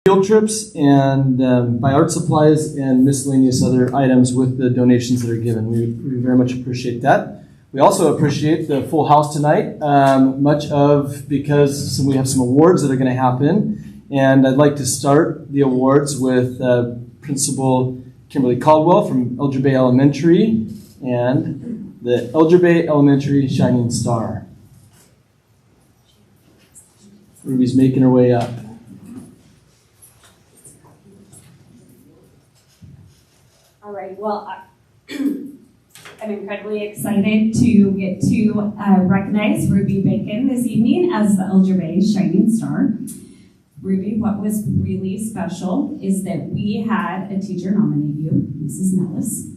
field trips and buy art supplies and miscellaneous other items with the donations that are given. We very much appreciate that. We also appreciate the full house tonight, because we have some awards that are going to happen. And I'd like to start the awards with Principal Kimberly Caldwell from Elder Bay Elementary and the Elder Bay Elementary Shining Star. Ruby's making her way up. All right, well, I'm incredibly excited to get to recognize Ruby Bacon this evening as the Elder Bay Shining Star. Ruby, what was really special is that we had a teacher nominate you, Mrs. Nellis.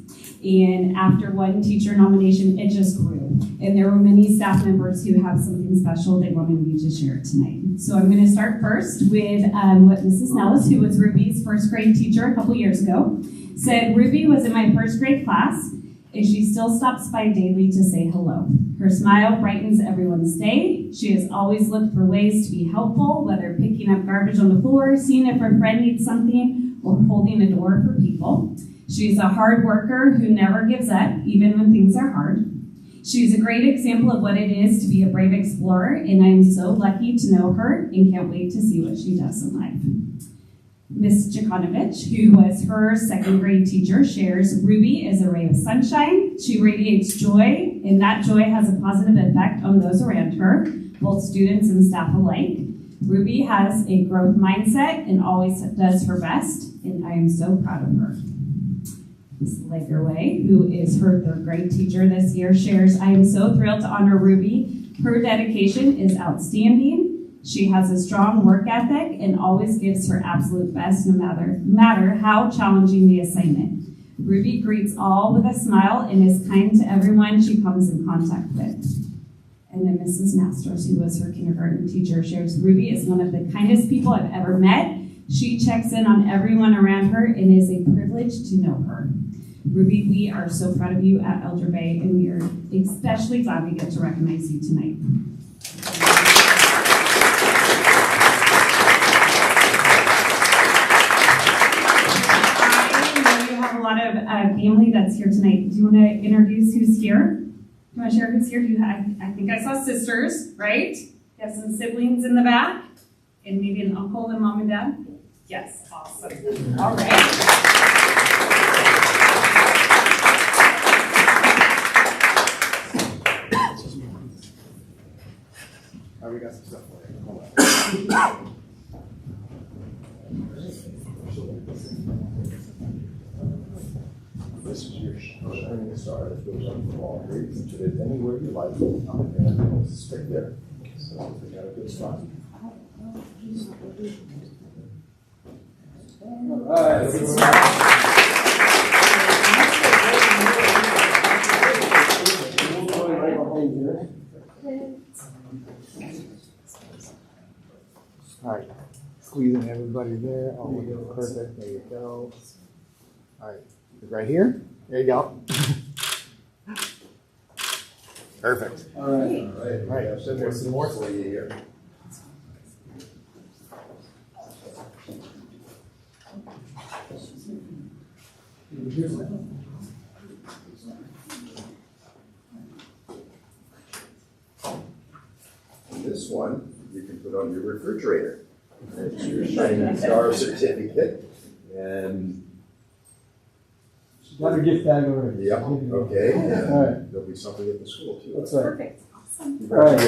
And after one teacher nomination, it just grew. And there were many staff members who have something special they wanted me to share tonight. So I'm going to start first with what Mrs. Nellis, who was Ruby's first grade teacher a couple years ago, said, Ruby was in my first grade class, and she still stops by daily to say hello. Her smile brightens everyone's day. She has always looked for ways to be helpful, whether picking up garbage on the floor, seeing if her friend needs something, or holding a door for people. She's a hard worker who never gives up, even when things are hard. She's a great example of what it is to be a brave explorer, and I am so lucky to know her and can't wait to see what she does in life. Miss Jakanovich, who was her second grade teacher, shares Ruby is a ray of sunshine. She radiates joy, and that joy has a positive effect on those around her, both students and staff alike. Ruby has a growth mindset and always does her best, and I am so proud of her. Ms. Lagerway, who is her third grade teacher this year, shares, I am so thrilled to honor Ruby. Her dedication is outstanding. She has a strong work ethic and always gives her absolute best no matter how challenging the assignment. Ruby greets all with a smile and is kind to everyone she comes in contact with. And then Mrs. Masters, who was her kindergarten teacher, shares Ruby is one of the kindest people I've ever met. She checks in on everyone around her and is a privilege to know her. Ruby, we are so proud of you at Elder Bay, and we are especially glad we get to recognize you tonight. A lot of family that's here tonight. Do you want to introduce who's here? Do you want to share who's here? I think I saw sisters, right? You have some siblings in the back, and maybe an uncle and mom and dad? Yes, awesome. All right. We got some stuff for you. Hold on. This is your shining star that goes up the wall. You can put it anywhere you like, and it's straight there. So we got a good spot. All right. All right, squeezing everybody there. Oh, perfect. There you go. All right, right here. There you go. Perfect. All right. All right. All right. So there's some more for you here. This one you can put on your refrigerator. It's your Shining Star certificate. And Got a gift bag already. yeah, okay. And all right. There'll be something at the school too. That's right. Perfect. Awesome. All right.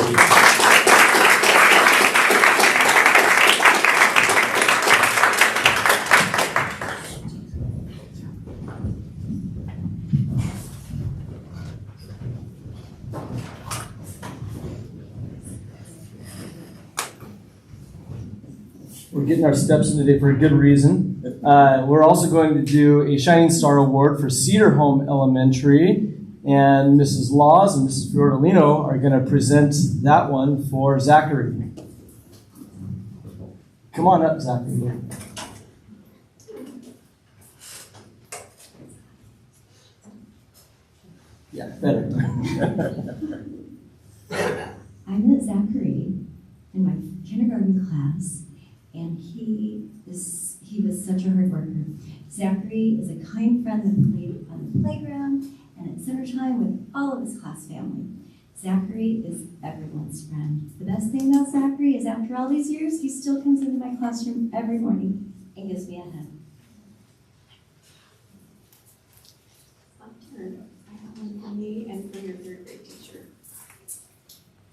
We're getting our steps in today for a good reason. We're also going to do a Shining Star Award for Cedar Home Elementary, and Mrs. Laws and Mrs. Fiordolino are going to present that one for Zachary. Come on up, Zachary. Yeah, better. I met Zachary in my kindergarten class and he was such a hard worker. Zachary is a kind friend that played on the playground and at center time with all of his class family. Zachary is everyone's friend. The best thing about Zachary is after all these years, he still comes into my classroom every morning and gives me a hug. I have one for me and for your third grade teacher.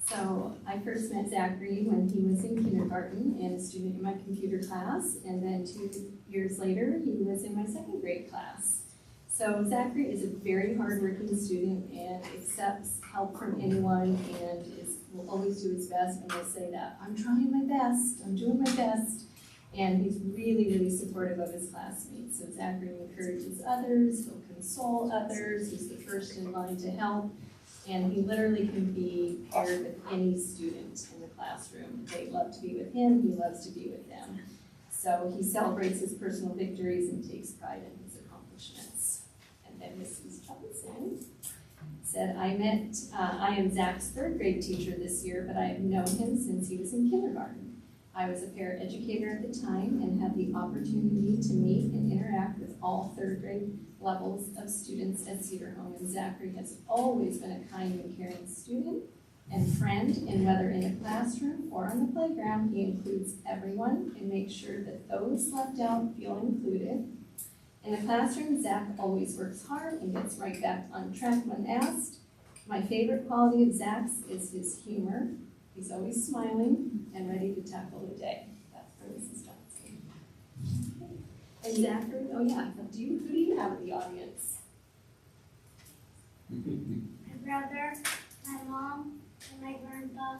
So I first met Zachary when he was in kindergarten and a student in my computer class, and then 2 years later, he was in my second grade class. So Zachary is a very hardworking student and accepts help from anyone and will always do his best, and will say that, I'm trying my best, I'm doing my best. And he's really, really supportive of his classmates. So Zachary encourages others, he'll console others, he's the first in line to help. And he literally can be paired with any student in the classroom. They love to be with him, he loves to be with them. So he celebrates his personal victories and takes pride in his accomplishments. And then Mrs. Johnson said, I am Zach's third grade teacher this year, but I have known him since he was in kindergarten. I was a paraeducator at the time and had the opportunity to meet and interact with all third grade levels of students at Cedar Home, and Zachary has always been a kind and caring student and friend, and whether in a classroom or on the playground, he includes everyone and makes sure that those left out feel included. In the classroom, Zach always works hard and gets right back on track when asked. My favorite quality of Zach's is his humor. He's always smiling and ready to tackle the day. That's for Mrs. Johnson. And Zachary, oh yeah, who do you have in the audience? My brother, my mom, and my grandpa.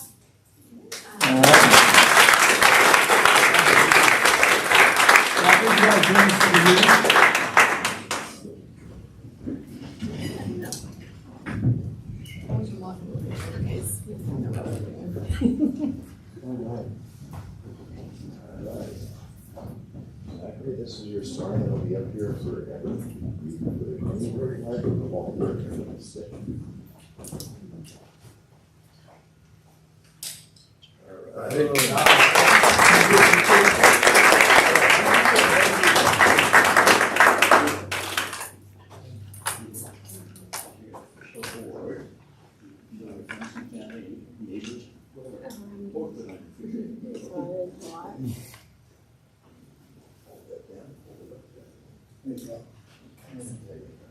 This is your sign, it'll be up here forever. You can put it anywhere you like, on the wall, wherever you want to sit.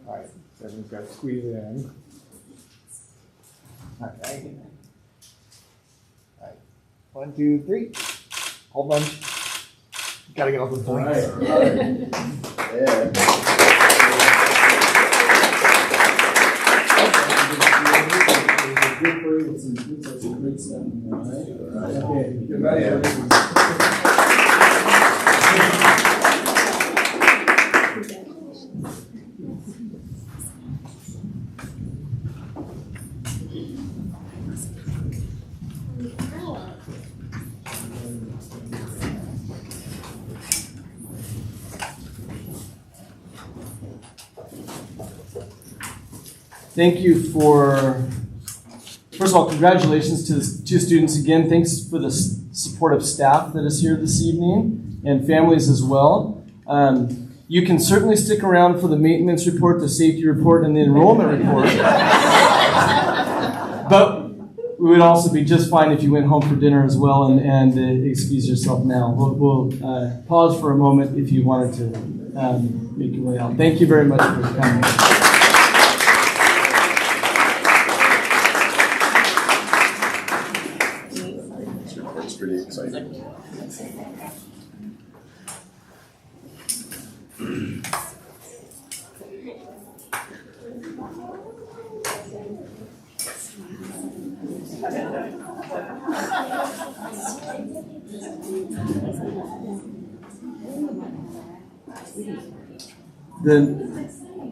All right, so we've got to squeeze it in. Okay. All right, 1, 2, 3. Hold on. Gotta get off the point. Thank you first of all, congratulations to the two students again. Thanks for the supportive staff that is here this evening and families as well. You can certainly stick around for the maintenance report, the safety report, and the enrollment report. But we would also be just fine if you went home for dinner as well and excuse yourself now. We'll pause for a moment if you wanted to make your way out. Thank you very much for coming. It's pretty exciting.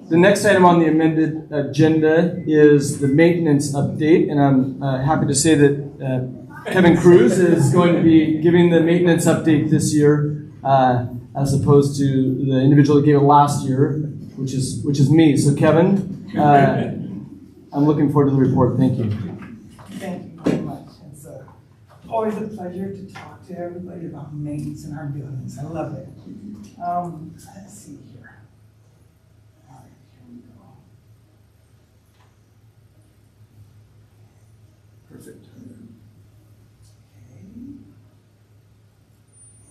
The next item on the amended agenda is the maintenance update, and I'm happy to say that Kevin Cruz is going to be giving the maintenance update this year, as opposed to the individual that gave it last year, which is me. So Kevin, I'm looking forward to the report. Thank you. Thank you very much. It's always a pleasure to talk to everybody about maintenance in our buildings. I love it. Let's see here. All right, here we go. Perfect. Okay. And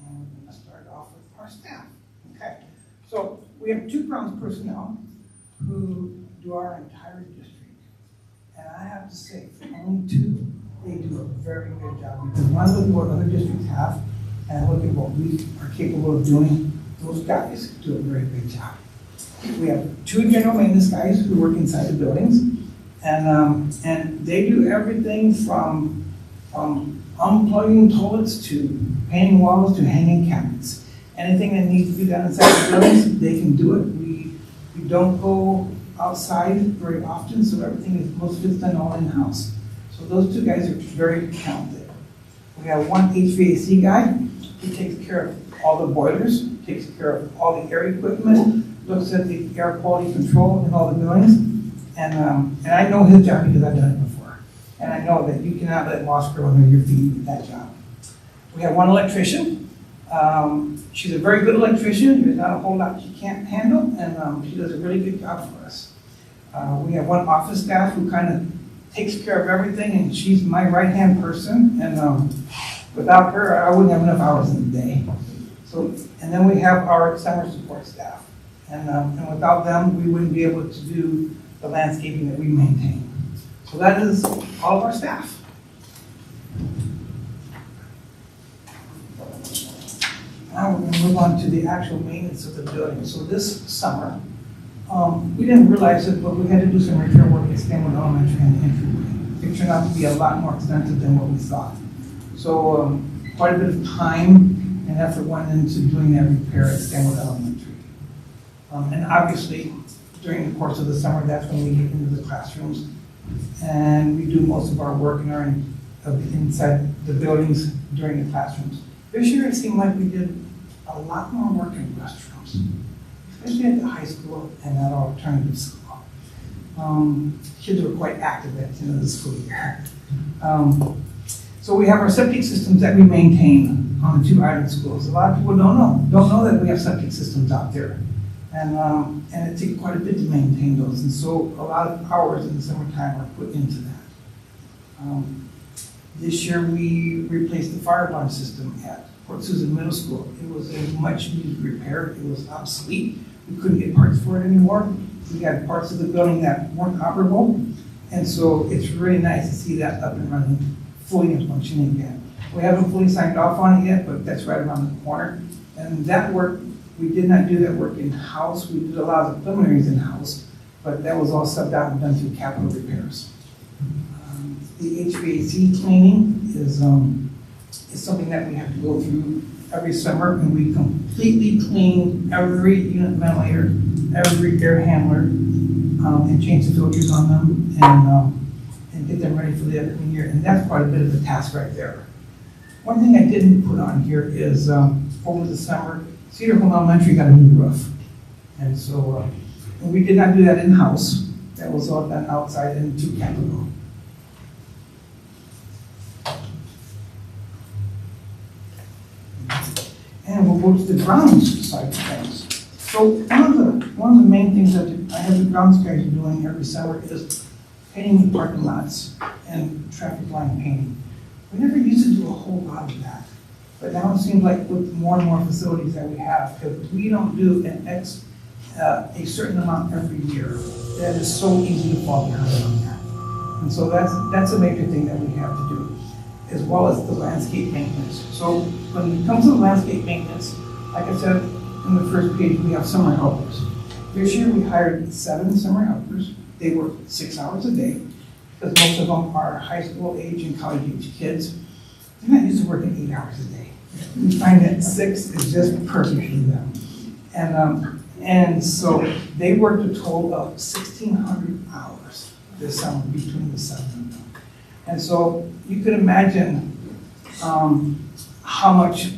we're going to start off with our staff. Okay. So we have 2 grounds personnel who do our entire district. And I have to say, for only 2, they do a very good job. Because when I look at what other districts have, and I look at what we are capable of doing, those guys do a very good job. We have 2 general maintenance guys who work inside the buildings. And they do everything from unplugging toilets to painting walls to hanging cabinets. Anything that needs to be done inside the buildings, they can do it. We don't go outside very often, so everything is most of it's done all in-house. So those 2 guys are very talented. We have 1 HVAC guy. He takes care of all the boilers, takes care of all the air equipment, looks at the air quality control in all the buildings. And I know his job because I've done it before. And I know that you cannot let moss grow under your feet with that job. We have 1 electrician. She's a very good electrician. There's not a whole lot she can't handle, and she does a really good job for us. We have 1 office staff who kind of takes care of everything, and she's my right-hand person. And without her, I wouldn't have enough hours in the day. So, and then we have our summer support staff. And without them, we wouldn't be able to do the landscaping that we maintain. So that is all of our staff. Now we're going to move on to the actual maintenance of the building. So this summer, we didn't realize it, but we had to do some repair work at Stanwood Elementary and the entryway. It turned out to be a lot more extensive than what we thought. So quite a bit of time and effort went into doing that repair at Stanwood Elementary. And obviously, during the course of the summer, that's when we get into the classrooms. And we do most of our work in our inside the buildings during the classrooms. This year, it seemed like we did a lot more work in restrooms, especially at the high school and at our alternative school. Kids were quite active at the end of the school year. So we have our septic systems that we maintain on the 2 island schools. A lot of people don't know that we have septic systems out there. And it takes quite a bit to maintain those. And so a lot of hours in the summertime are put into that. This year we replaced the fire alarm system at Port Susan Middle School. It was a much needed repair. It was obsolete. We couldn't get parts for it anymore. We had parts of the building that weren't operable. And so it's really nice to see that up and running, fully and functioning again. We haven't fully signed off on it yet, but that's right around the corner. And that work, we did not do that work in-house. We did a lot of the preliminaries in-house, but that was all subbed out and done through capital repairs. The HVAC cleaning is something that we have to go through every summer, and we completely clean every unit ventilator, every air handler, and change the filters on them, and get them ready for the upcoming year. And that's quite a bit of a task right there. One thing I didn't put on here is over the summer, Cedar Home Elementary got a new roof. And so and we did not do that in-house. That was all done outside and to capital. And we'll go to the grounds side of things. So one of the main things that I have the grounds guys doing every summer is painting the parking lots and traffic line painting. We never used to do a whole lot of that. But now it seems like with more and more facilities that we have, because we don't do a certain amount every year, that is so easy to fall behind on that. And so that's a major thing that we have to do, as well as the landscape maintenance. So when it comes to the landscape maintenance, like I said in the first page, we have summer helpers. This year we hired 7 summer helpers. They work 6 hours a day, because most of them are high school age and college age kids. They're not used to working 8 hours a day. We find that 6 is just perfect for them. And so they worked a total of 1,600 hours this summer between the 7 of them. And so you could imagine how much,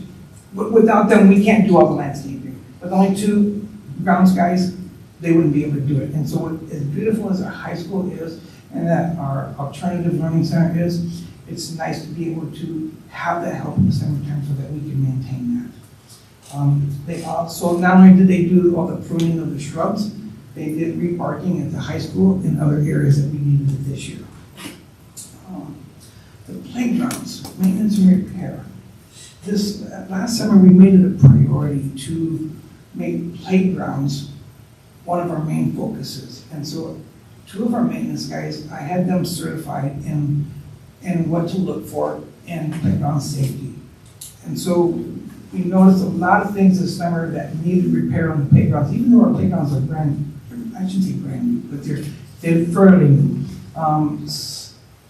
without them, we can't do all the landscaping. With only 2 grounds guys, they wouldn't be able to do it. And so as beautiful as our high school is, and that our alternative learning center is, it's nice to be able to have that help in the summertime so that we can maintain that. They also, not only did they do all the pruning of the shrubs, they did rebarking at the high school in other areas that we needed it this year. The playgrounds, maintenance and repair. This, last summer, we made it a priority to make playgrounds one of our main focuses. And so 2 of our maintenance guys, I had them certified in what to look for in playground safety. And so we noticed a lot of things this summer that needed repair on the playgrounds, even though our playgrounds are I shouldn't say brand new, but they're fairly new.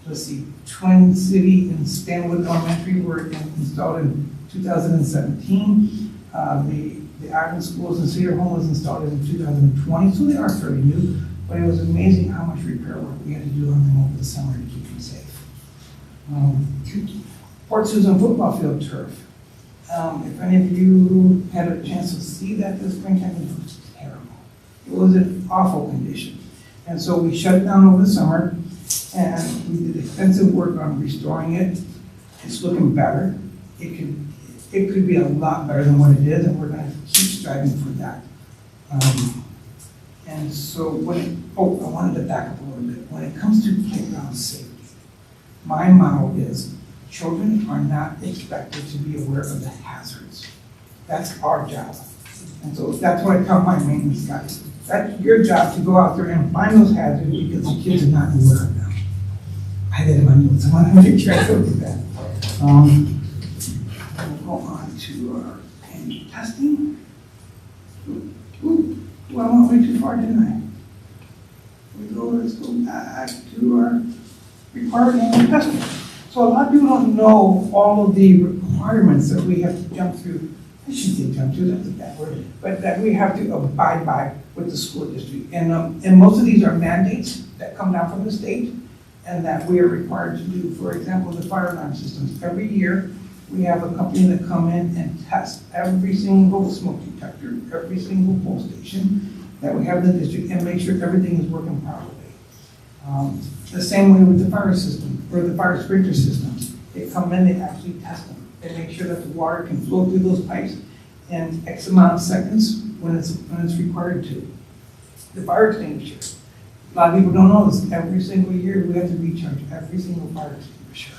Let's see, Twin City and Stanwood Elementary were installed in 2017. The Ireland Schools in Cedar Home was installed in 2020, so they are fairly new, but it was amazing how much repair work we had to do on them over the summer to keep them safe. Port Susan football field turf. If any of you had a chance to see that this springtime, it was terrible. It was in awful condition. And so we shut it down over the summer, and we did extensive work on restoring it. It's looking better. It could be a lot better than what it is, and we're going to keep striving for that. And so I wanted to back up a little bit. When it comes to playground safety, my motto is children are not expected to be aware of the hazards. That's our job. And so that's what I tell my maintenance guys. That's your job to go out there and find those hazards because the kids are not aware of them. I had that in my notes. I want to make sure I go with that. We'll go on to our annual testing. Well, I went way too far, didn't I? Let's go back to our required annual testing. So a lot of people don't know all of the requirements that we have to jump through. I shouldn't say jump through, that's a bad word, but that we have to abide by with the school district. And most of these are mandates that come down from the state and that we are required to do. For example, the fire alarm systems. Every year, we have a company that come in and test every single smoke detector, every single pole station that we have in the district and make sure everything is working properly. The same way with the fire system, or the fire sprinkler systems. They come in, they actually test them. They make sure that the water can flow through those pipes in X amount of seconds when it's required to. The fire extinguisher. A lot of people don't know this. Every single year we have to recharge every single fire extinguisher.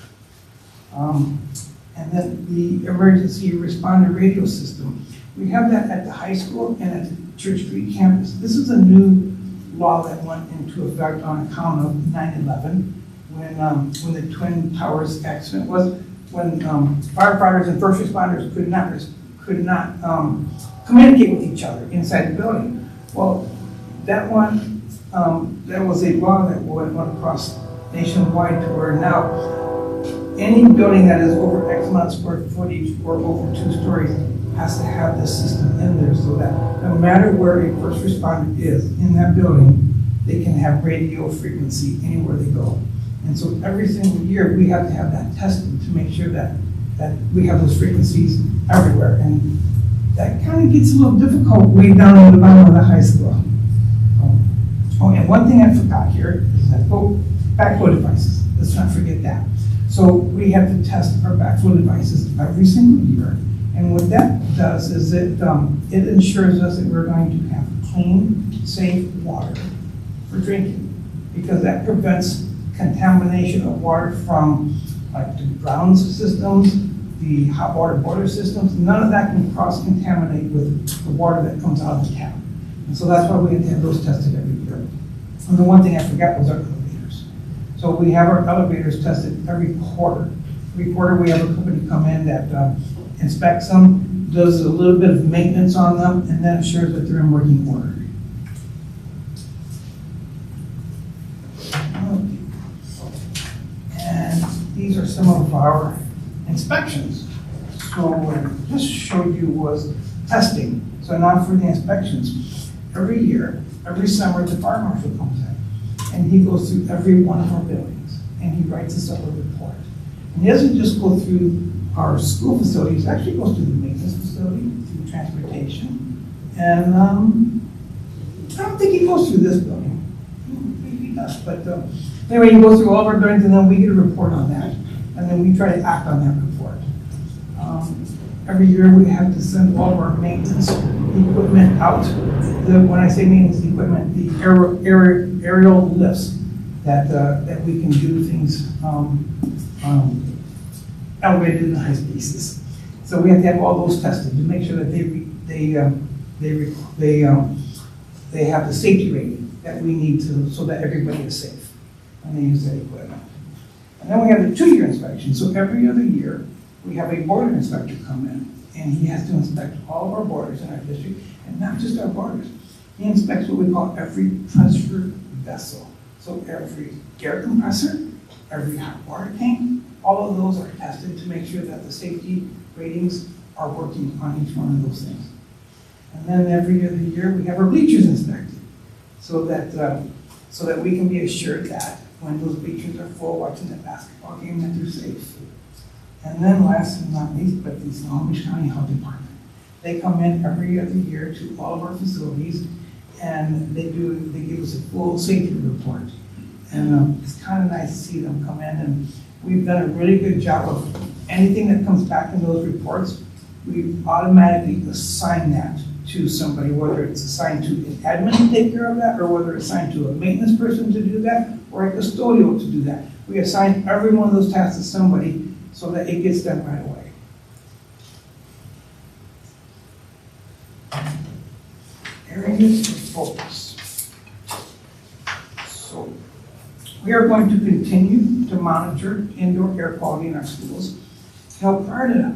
And then the emergency responder radio system. We have that at the high school and at the Church Street campus. This is a new law that went into effect on account of 9/11 when the Twin Towers accident was, when firefighters and first responders could not communicate with each other inside the building. Well, that one, there was a law that went across nationwide to where now any building that is over X amount of square footage or over 2 stories has to have this system in there so that no matter where a first responder is in that building, they can have radio frequency anywhere they go. And so every single year we have to have that tested to make sure that we have those frequencies everywhere. And that kind of gets a little difficult way down on the bottom of the high school. Oh, and one thing I forgot here is that backflow devices. Let's not forget that. So we have to test our backflow devices every single year. And what that does is it ensures us that we're going to have clean, safe water for drinking, because that prevents contamination of water from like the ground systems, the hot water boiler systems. None of that can cross-contaminate with the water that comes out of the tap. And so that's why we have to have those tested every year. And the one thing I forgot was our elevators. So we have our elevators tested every quarter. Every quarter we have a company come in that inspects them, does a little bit of maintenance on them, and then assures that they're in working order. And these are some of our inspections. So what I just showed you was testing. So now for the inspections. Every year, every summer, the fire marshal comes in, and he goes through every one of our buildings, and he writes us up a report. And he doesn't just go through our school facilities, actually goes to the maintenance facility, through transportation. And I don't think he goes through this building. Maybe he does, but anyway, he goes through all of our buildings and then we get a report on that. and then we try to act on that report. Every year we have to send all of our maintenance equipment out. When I say maintenance equipment, the aerial lifts that we can do things elevated in high spaces. So we have to have all those tested to make sure that they have the safety rating that we need to, so that everybody is safe when they use that equipment. And then we have the 2-year inspection. So every other year, we have a border inspector come in, and he has to inspect all of our borders in our district, and not just our borders. He inspects what we call every transfer vessel. So every air compressor, every hot water tank, all of those are tested to make sure that the safety ratings are working on each one of those things. And then every other year, we have our bleachers inspected, so that we can be assured that when those bleachers are full watching the basketball game, that they're safe. And then last but not least, but the Snohomish County Health Department. They come in every other year to all of our facilities, and they give us a full safety report. And it's kind of nice to see them come in, and we've done a really good job of anything that comes back in those reports, we automatically assign that to somebody, whether it's assigned to an admin to take care of that, or whether it's assigned to a maintenance person to do that, or a custodial to do that. We assign every one of those tasks to somebody so that it gets done right away. Areas of focus. So we are going to continue to monitor indoor air quality in our schools. Now, prior to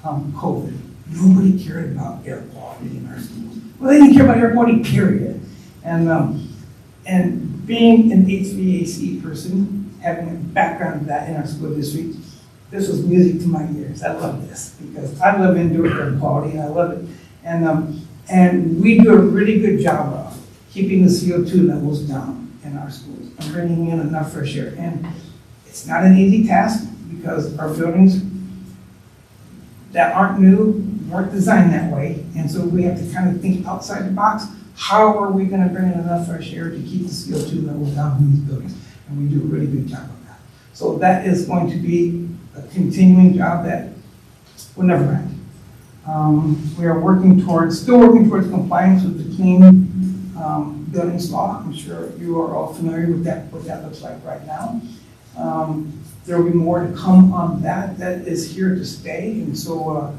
COVID, nobody cared about air quality in our schools. Well, they didn't care about air quality, period. And being an HVAC person, having a background of that in our school district, this was music to my ears. I love this because I love indoor air quality and I love it. And we do a really good job of keeping the CO2 levels down in our schools and bringing in enough fresh air. And it's not an easy task because our buildings that aren't new weren't designed that way. And so we have to kind of think outside the box. How are we going to bring in enough fresh air to keep the CO2 levels down in these buildings? And we do a really good job of that. So that is going to be a continuing job that will never end. We are still working towards compliance with the clean buildings law. I'm sure you are all familiar with that, what that looks like right now. There will be more to come on that. That is here to stay. And so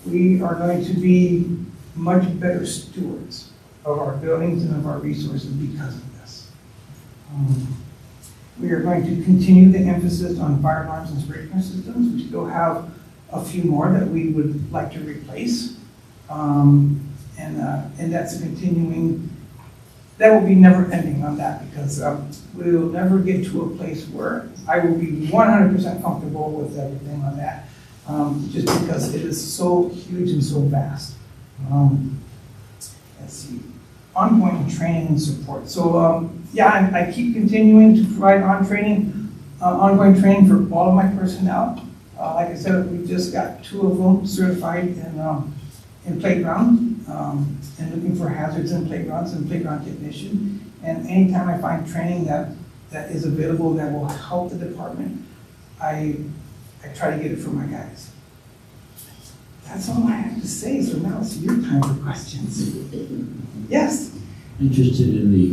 we are going to be much better stewards of our buildings and of our resources because of this. We are going to continue the emphasis on fire alarms and sprinkler systems. We still have a few more that we would like to replace. And that's a continuing, that will be never ending on that because we will never get to a place where I will be 100% comfortable with everything on that, just because it is so huge and so vast. Let's see, ongoing training and support. So yeah, I keep continuing to provide ongoing training for all of my personnel. Like I said, we just got 2 of them certified in playground and looking for hazards in playgrounds and playground technician. And anytime I find training that is available that will help the department, I try to get it for my guys. That's all I have to say. So now it's your time for questions. Yes? Interested in the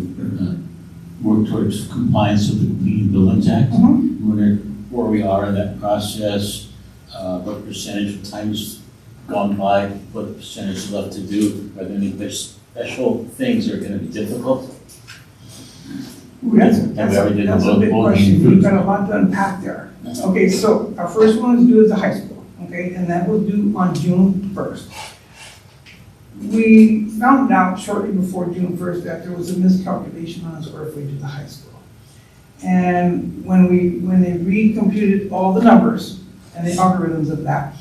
work towards compliance with the Clean Buildings Act. Mm-hmm. Wondering where we are in that process, what percentage of time has gone by, what percentage is left to do, are there any special things that are going to be difficult? Ooh, that's a big question. We've got a lot to unpack there. Okay, so our first one is due at the high school, okay, and that was due on June 1st. We found out shortly before June 1st that there was a miscalculation on the square footage of the high school. And when they recomputed all the numbers and the algorithms of that,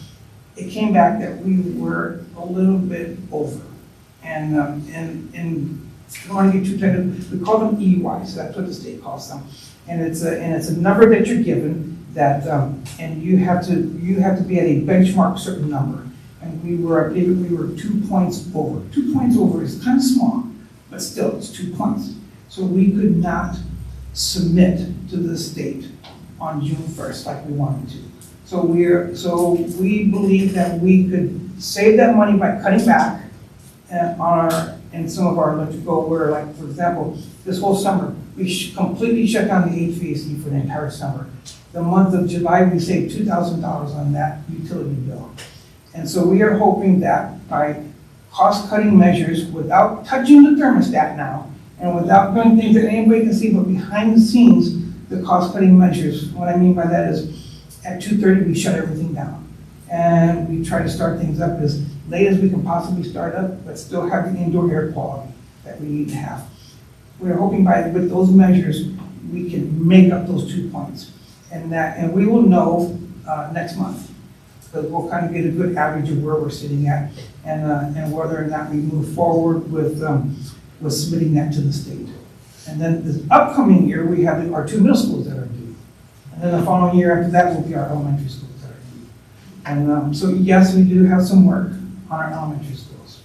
it came back that we were a little bit over. And I don't want to get too technical. We call them EY, so that's what the state calls them. And it's a number that you're given that, and you have to be at a benchmark certain number. And we were 2 points over. 2 points over is kind of small, but still it's 2 points. So we could not submit to the state on June 1st like we wanted to. So we believe that we could save that money by cutting back in some of our electrical, where, like, for example, this whole summer, we completely shut down the HVAC for the entire summer. The month of July, we saved $2,000 on that utility bill. And so we are hoping that by cost-cutting measures, without touching the thermostat now, and without doing things that anybody can see, but behind the scenes, the cost-cutting measures, what I mean by that is, at 2:30, we shut everything down. And we try to start things up as late as we can possibly start up, but still have the indoor air quality that we need to have. We're hoping with those measures, we can make up those 2 points. And we will know next month, because we'll kind of get a good average of where we're sitting at, and whether or not we move forward with submitting that to the state. And then this upcoming year, we have our 2 middle schools that are due. And then the following year after that will be our elementary schools that are due. And so yes, we do have some work on our elementary schools.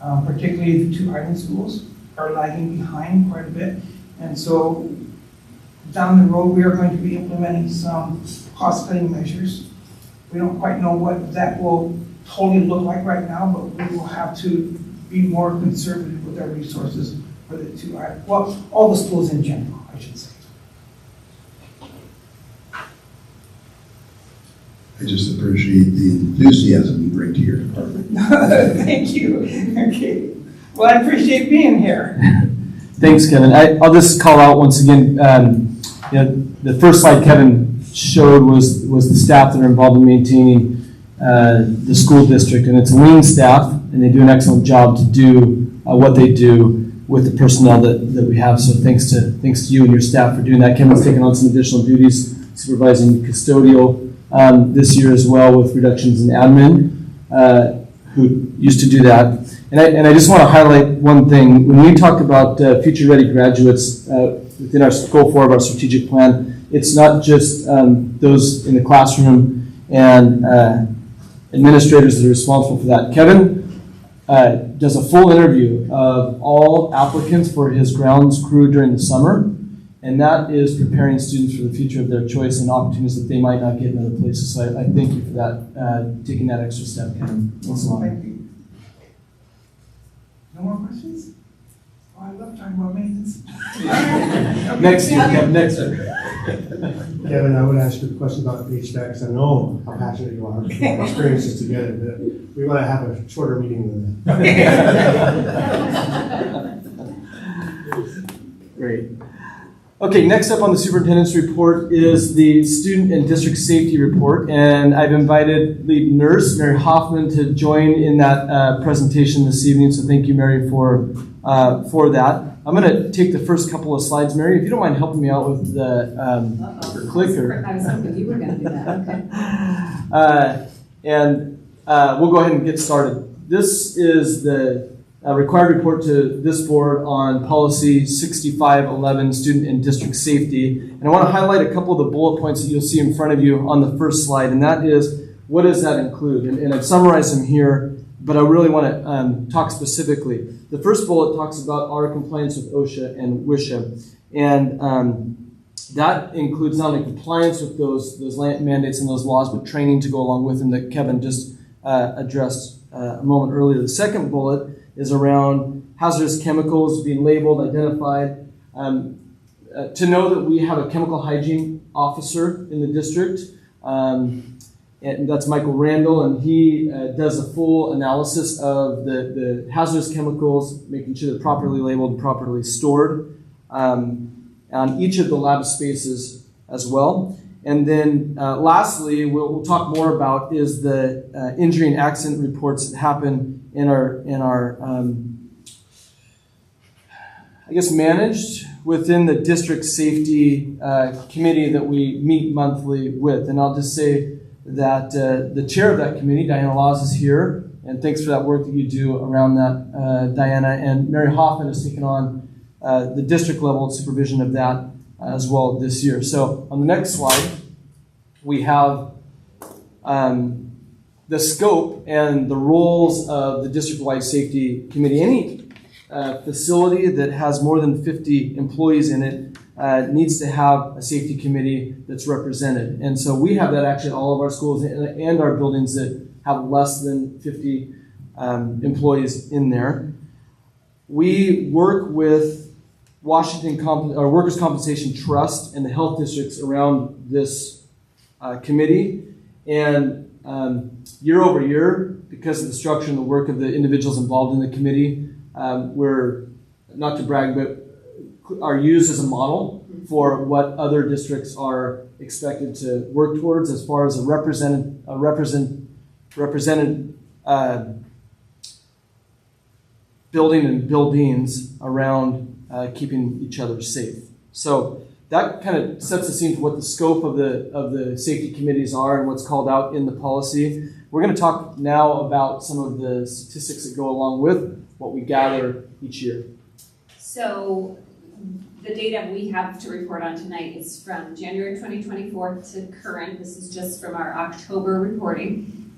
Particularly the 2 island schools are lagging behind quite a bit. And so down the road, we are going to be implementing some cost-cutting measures. We don't quite know what that will totally look like right now, but we will have to be more conservative with our resources for the 2 island, well, all the schools in general, I should say. I just appreciate the enthusiasm you bring to your department. Thank you. Okay. Well, I appreciate being here. Thanks, Kevin. I'll just call out once again, the first slide Kevin showed was the staff that are involved in maintaining the school district, and it's a lean staff, and they do an excellent job to do what they do with the personnel that we have. So thanks to you and your staff for doing that. Kevin's taken on some additional duties, supervising custodial this year as well, with reductions in admin, who used to do that. And I just want to highlight one thing. When we talk about future-ready graduates within our goal 4 of our strategic plan, it's not just those in the classroom and administrators that are responsible for that. Kevin does a full interview of all applicants for his grounds crew during the summer, and that is preparing students for the future of their choice and opportunities that they might not get in other places. So I thank you for that, taking that extra step, Kevin. Thanks a lot. Thank you. No more questions? Oh, I love talking about maintenance. Next year, Kevin, next year. Kevin, I would ask you a question about HVAC, because I know how passionate you are. We've experienced this together, but we want to have a shorter meeting than that. Great. Okay, next up on the superintendent's report is the student and district safety report, and I've invited lead nurse Mary Hoffman to join in that presentation this evening. So thank you, Mary, for that. I'm going to take the first couple of slides, Mary. If you don't mind helping me out with the clicker. I was hoping you were going to do that. Okay. We'll go ahead and get started. This is the required report to this board on policy 6511, student and district safety. And I want to highlight a couple of the bullet points that you'll see in front of you on the first slide, and that is, what does that include? And I've summarized them here, but I really want to talk specifically. The first bullet talks about our compliance with OSHA and WSHA, and that includes not only compliance with those mandates and those laws, but training to go along with them that Kevin just addressed a moment earlier. The second bullet is around hazardous chemicals being labeled, identified. To know that we have a chemical hygiene officer in the district, and that's Michael Randall, and he does a full analysis of the hazardous chemicals, making sure they're properly labeled and properly stored on each of the lab spaces as well. And then lastly, we'll talk more about is the injury and accident reports that happen in our I guess managed within the district safety committee that we meet monthly with. And I'll just say that the chair of that committee, Diana Laws, is here, and thanks for that work that you do around that, Diana. And Mary Hoffman has taken on the district level supervision of that as well this year. So on the next slide, we have the scope and the roles of the district-wide safety committee. Any facility that has more than 50 employees in it needs to have a safety committee that's represented. And so we have that actually at all of our schools and our buildings that have less than 50 employees in there. We work with Workers' Compensation Trust and the health districts around this committee. And year over year, because of the structure and the work of the individuals involved in the committee, we're, not to brag, but are used as a model for what other districts are expected to work towards as far as a represented building and buildings around keeping each other safe. So that kind of sets the scene for what the scope of the safety committees are and what's called out in the policy. We're going to talk now about some of the statistics that go along with what we gather each year. So the data we have to report on tonight is from January 2024 to current. This is just from our October reporting.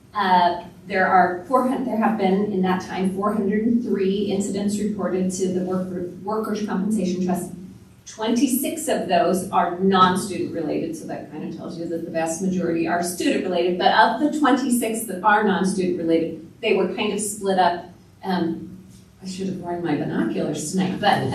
There have been in that time 403 incidents reported to the Workers' Compensation Trust. 26 of those are non-student related, so that kind of tells you that the vast majority are student related. But of the 26 that are non-student related, they were kind of split up. I should have worn my binoculars tonight, but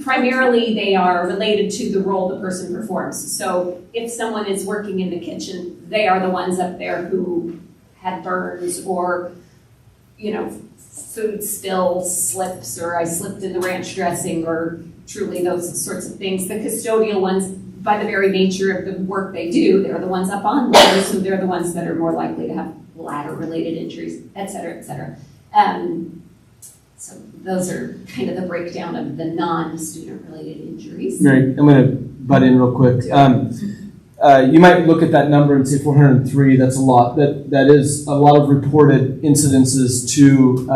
primarily they are related to the role the person performs. So if someone is working in the kitchen, they are the ones up there who had burns or, food spills, slips, or I slipped in the ranch dressing, or truly those sorts of things. The custodial ones, by the very nature of the work they do, they're the ones up on ladders, so they're the ones that are more likely to have ladder-related injuries, et cetera, et cetera. So those are kind of the breakdown of the non-student related injuries. Mary, I'm going to butt in real quick. You might look at that number and say 403, that's a lot. That is a lot of reported incidences to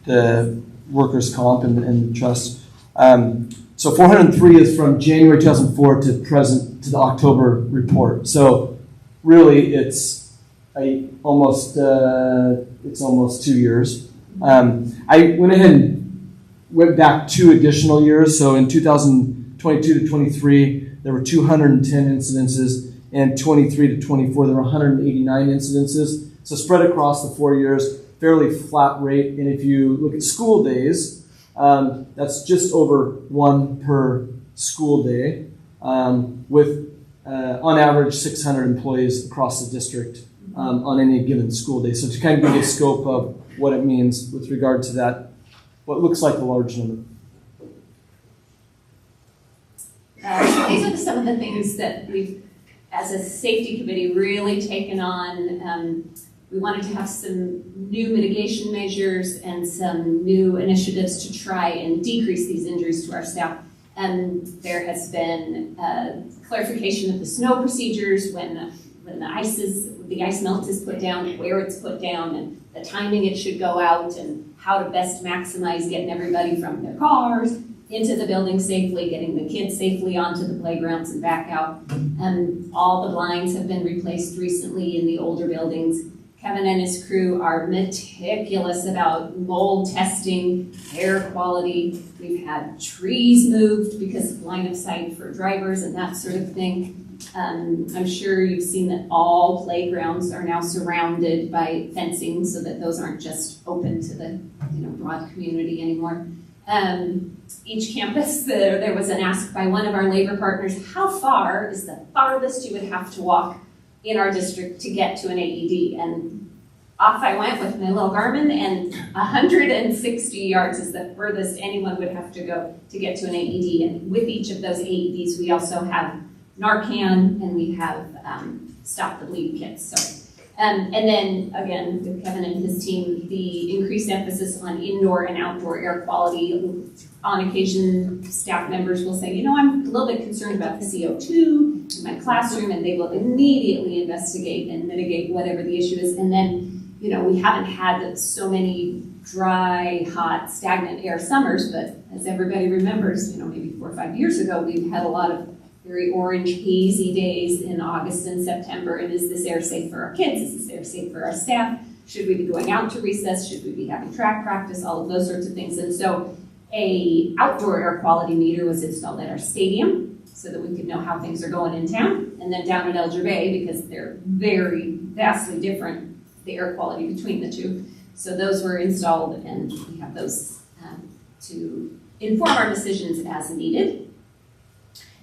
the workers' comp and the trust. So 403 is from January 2004 to present, to the October report. So really it's almost 2 years. I went ahead and went back 2 additional years. So in 2022 to 23, there were 210 incidences, and 23 to 24, there were 189 incidences. So spread across the 4 years, fairly flat rate. And if you look at school days, that's just over 1 per school day, with on average 600 employees across the district on any given school day. So to kind of give you a scope of what it means with regard to that, what looks like a large number. These are some of the things that we've, as a safety committee, really taken on. We wanted to have some new mitigation measures and some new initiatives to try and decrease these injuries to our staff. And there has been clarification of the snow procedures when the ice melt is put down, where it's put down, and the timing it should go out, and how to best maximize getting everybody from their cars into the building safely, getting the kids safely onto the playgrounds and back out. All the blinds have been replaced recently in the older buildings. Kevin and his crew are meticulous about mold testing, air quality. We've had trees moved because of line of sight for drivers and that sort of thing. I'm sure you've seen that all playgrounds are now surrounded by fencing so that those aren't just open to the broad community anymore. Each campus, there was an ask by one of our labor partners, how far is the farthest you would have to walk in our district to get to an AED? And off I went with my little Garmin, and 160 yards is the furthest anyone would have to go to get to an AED. And with each of those AEDs, we also have Narcan, and we have Stop the Bleed kits. So. And then, again, with Kevin and his team, the increased emphasis on indoor and outdoor air quality. On occasion, staff members will say, I'm a little bit concerned about the CO2 in my classroom, and they will immediately investigate and mitigate whatever the issue is. And then, we haven't had so many dry, hot, stagnant air summers, but as everybody remembers, maybe 4 or 5 years ago, we've had a lot of very orange, hazy days in August and September. And is this air safe for our kids? Is this air safe for our staff? Should we be going out to recess? Should we be having track practice? All of those sorts of things. And so A outdoor air quality meter was installed at our stadium so that we could know how things are going in town. And then down at Elger Bay, because they're very vastly different, the air quality between the two. So those were installed, and we have those to inform our decisions as needed.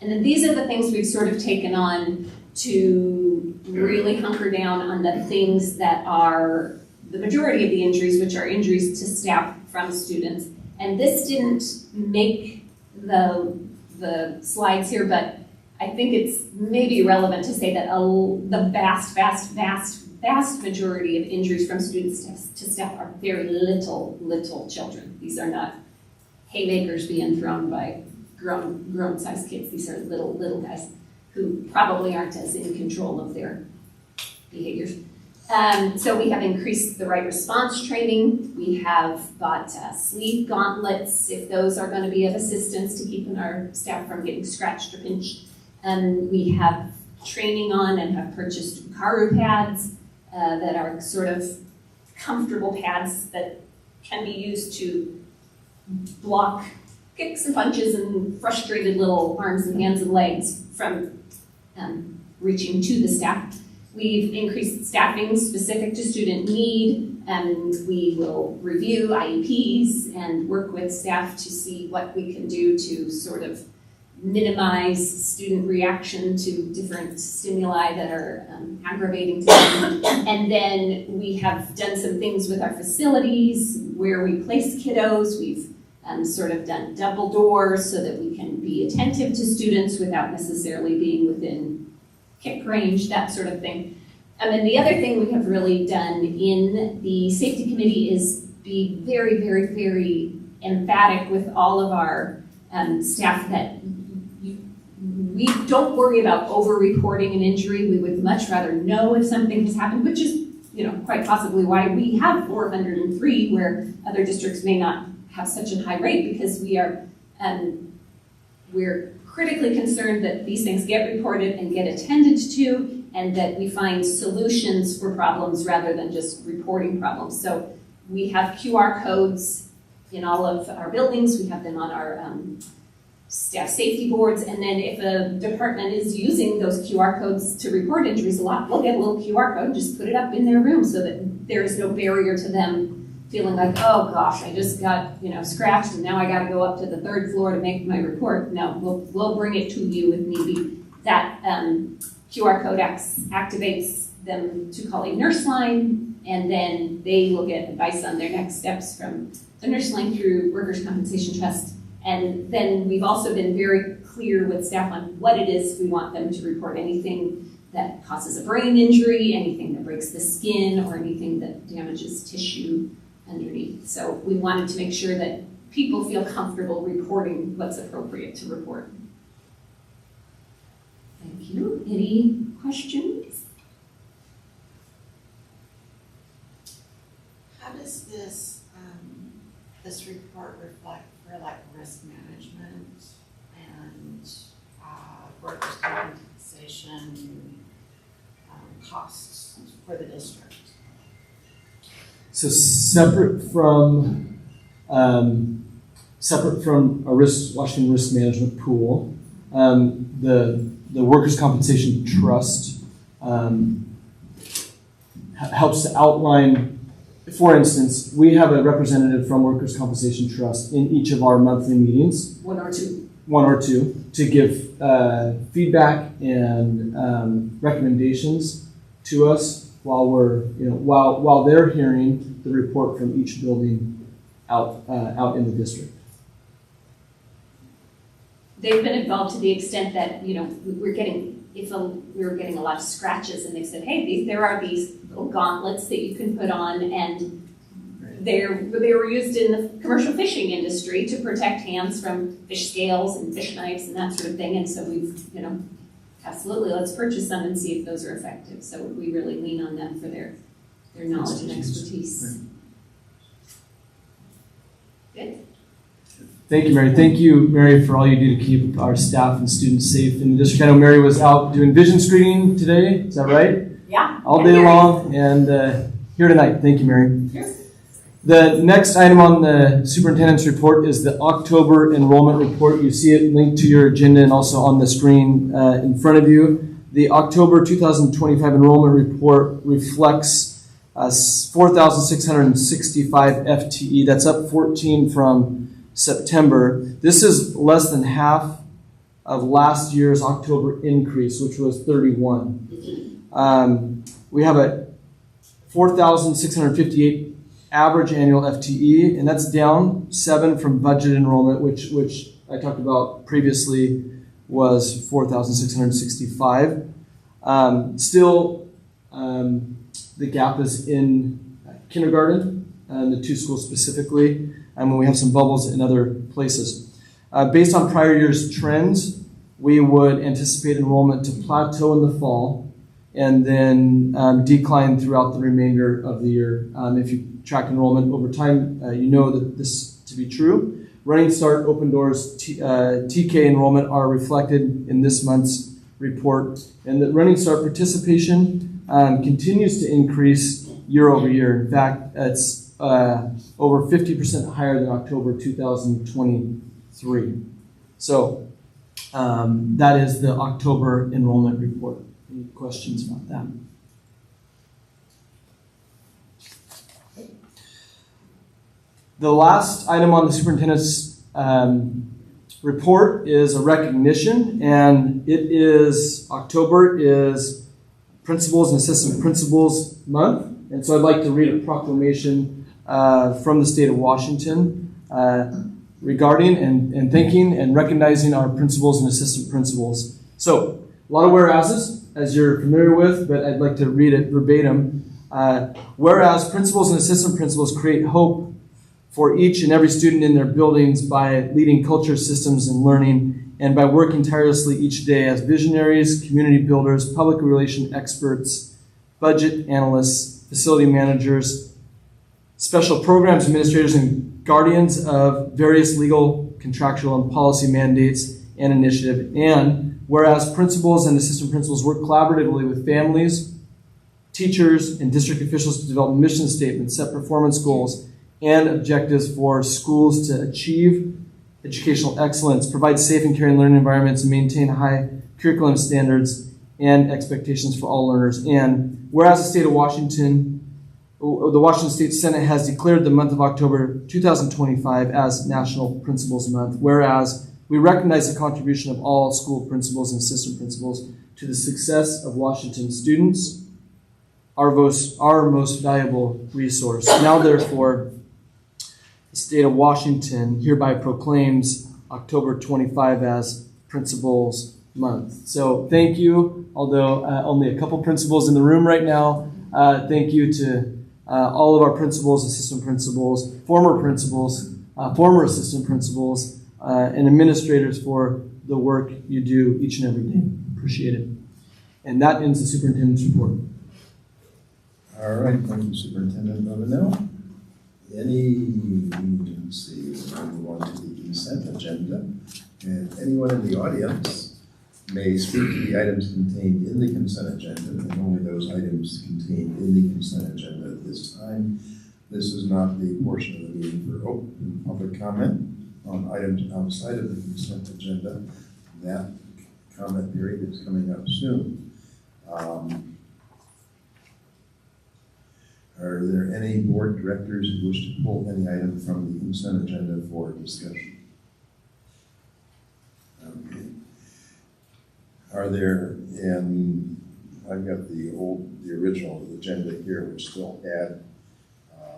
And then these are the things we've sort of taken on to really hunker down on the things that are the majority of the injuries, which are injuries to staff from students. And this didn't make the slides here, but I think it's maybe relevant to say that the vast majority of injuries from students to staff are very little children. These are not haymakers being thrown by grown-sized kids. These are little guys who probably aren't as in control of their behaviors. So we have increased the right response training. We have bought sleeve gauntlets, if those are going to be of assistance to keeping our staff from getting scratched or pinched. We have training on and have purchased Ukaru pads that are sort of comfortable pads that can be used to block kicks and punches and frustrated little arms and hands and legs from reaching to the staff. We've increased staffing specific to student need, and we will review IEPs and work with staff to see what we can do to sort of minimize student reaction to different stimuli that are aggravating to them. And then we have done some things with our facilities where we place kiddos. We've sort of done double doors so that we can be attentive to students without necessarily being within kick range, that sort of thing. And then the other thing we have really done in the safety committee is be very, very, very emphatic with all of our staff that we don't worry about over-reporting an injury. We would much rather know if something has happened, which is, quite possibly why we have 403 where other districts may not have such a high rate, because we're critically concerned that these things get reported and get attended to, and that we find solutions for problems rather than just reporting problems. So we have QR codes in all of our buildings. We have them on our staff safety boards. And then if a department is using those QR codes to report injuries a lot, we'll get a little QR code, just put it up in their room so that there is no barrier to them feeling like, oh gosh, I just got scratched and now I got to go up to the 3rd floor to make my report. No, we'll bring it to you if need be. That QR code activates them to call a nurse line, and then they will get advice on their next steps from the nurse line through Workers' Compensation Trust. And then we've also been very clear with staff on what it is we want them to report. Anything that causes a brain injury, anything that breaks the skin, or anything that damages tissue underneath. So we wanted to make sure that people feel comfortable reporting what's appropriate to report. Thank you. Any questions? How does this report reflect for risk management and workers' compensation costs for the district? So separate from a Washington risk management pool, the Workers' Compensation Trust helps to outline. For instance, we have a representative from Workers' Compensation Trust in each of our monthly meetings. One or two, to give feedback and recommendations to us while we're, while they're hearing the report from each building out in the district. They've been involved to the extent that we're getting a lot of scratches, and they said, hey, there are these little gauntlets that you can put on, and they were used in the commercial fishing industry to protect hands from fish scales and fish knives and that sort of thing. And so we've absolutely, let's purchase them and see if those are effective. So we really lean on them for their knowledge and expertise. Good. Thank you, Mary. Thank you, Mary, for all you do to keep our staff and students safe in the district. I know Mary was out doing vision screening today. Is that right? Yeah. All day long, and here tonight. Thank you, Mary. Sure. The next item on the superintendent's report is the October enrollment report. You see it linked to your agenda and also on the screen in front of you. The October 2025 enrollment report reflects 4,665 FTE. That's up 14 from September. This is less than half of last year's October increase, which was 31. We have a 4,658 average annual FTE, and that's down 7 from budget enrollment, which I talked about previously was 4,665. Still, the gap is in kindergarten, the two schools specifically, and we have some bubbles in other places. Based on prior year's trends, we would anticipate enrollment to plateau in the fall and then decline throughout the remainder of the year. If you track enrollment over time, you know that this to be true. Running Start, Open Doors, TK enrollment are reflected in this month's report, and the Running Start participation continues to increase year over year. In fact, it's over 50% higher than October 2023. So that is the October enrollment report. Any questions about that? The last item on the superintendent's report is a recognition, and it is October is Principals and Assistant Principals Month, and so I'd like to read a proclamation from the state of Washington regarding and thanking and recognizing our principals and assistant principals. So, a lot of whereases, as you're familiar with, but I'd like to read it verbatim. Whereas principals and assistant principals create hope for each and every student in their buildings by leading culture, systems, and learning, and by working tirelessly each day as visionaries, community builders, public relation experts, budget analysts, facility managers, special programs administrators, and guardians of various legal, contractual, and policy mandates and initiative. And whereas principals and assistant principals work collaboratively with families, teachers, and district officials to develop mission statements, set performance goals, and objectives for schools to achieve educational excellence, provide safe and caring learning environments, and maintain high curriculum standards and expectations for all learners. And whereas the state of Washington, the Washington State Senate has declared the month of October 2025 as National Principals Month, whereas we recognize the contribution of all school principals and assistant principals to the success of Washington students, our most valuable resource. Now, therefore, the state of Washington hereby proclaims October 25 as Principals Month. So thank you, although only a couple principals in the room right now. Thank you to all of our principals, assistant principals, former assistant principals, and administrators for the work you do each and every day. Appreciate it. And that ends the superintendent's report. All right, thank you, Superintendent Bovenil. Let's see, we'll move on to the consent agenda. And anyone in the audience may speak to the items contained in the consent agenda, and only those items contained in the consent agenda at this time. This is not the portion of the meeting for open public comment on items outside of the consent agenda. That comment period is coming up soon. Are there any board directors who wish to pull any item from the consent agenda for discussion? Okay. Are there, and I've got the original agenda here, which still had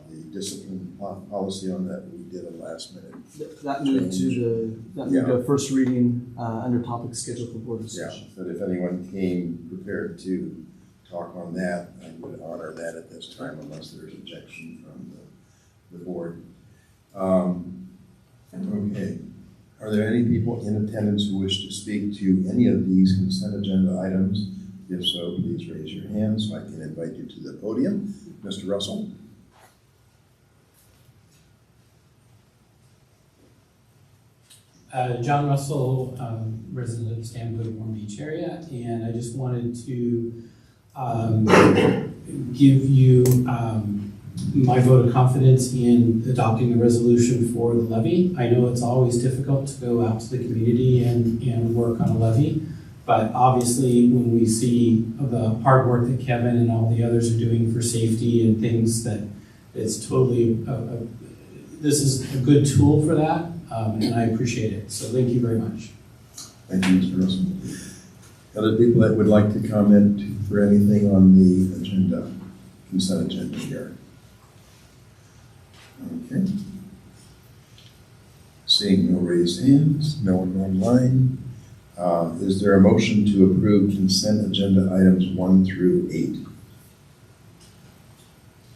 the discipline policy on that we did a last minute. That moved to first reading under topic scheduled for board discussion. Yeah, but if anyone came prepared to talk on that, I would honor that at this time unless there's objection from the board. Okay. Are there any people in attendance who wish to speak to any of these consent agenda items? If so, please raise your hand so I can invite you to the podium. Mr. Russell? John Russell, resident of the Stanwood-Warm Beach area, and I just wanted to give you my vote of confidence in adopting the resolution for the levy. I know it's always difficult to go out to the community and work on a levy, but obviously when we see the hard work that Kevin and all the others are doing for safety and things, that it's totally, this is a good tool for that, and I appreciate it. So thank you very much. Thank you, Mr. Russell. Other people that would like to comment for anything on the agenda, consent agenda here? Okay. Seeing no raised hands, no one online, is there a motion to approve consent agenda items 1 through 8?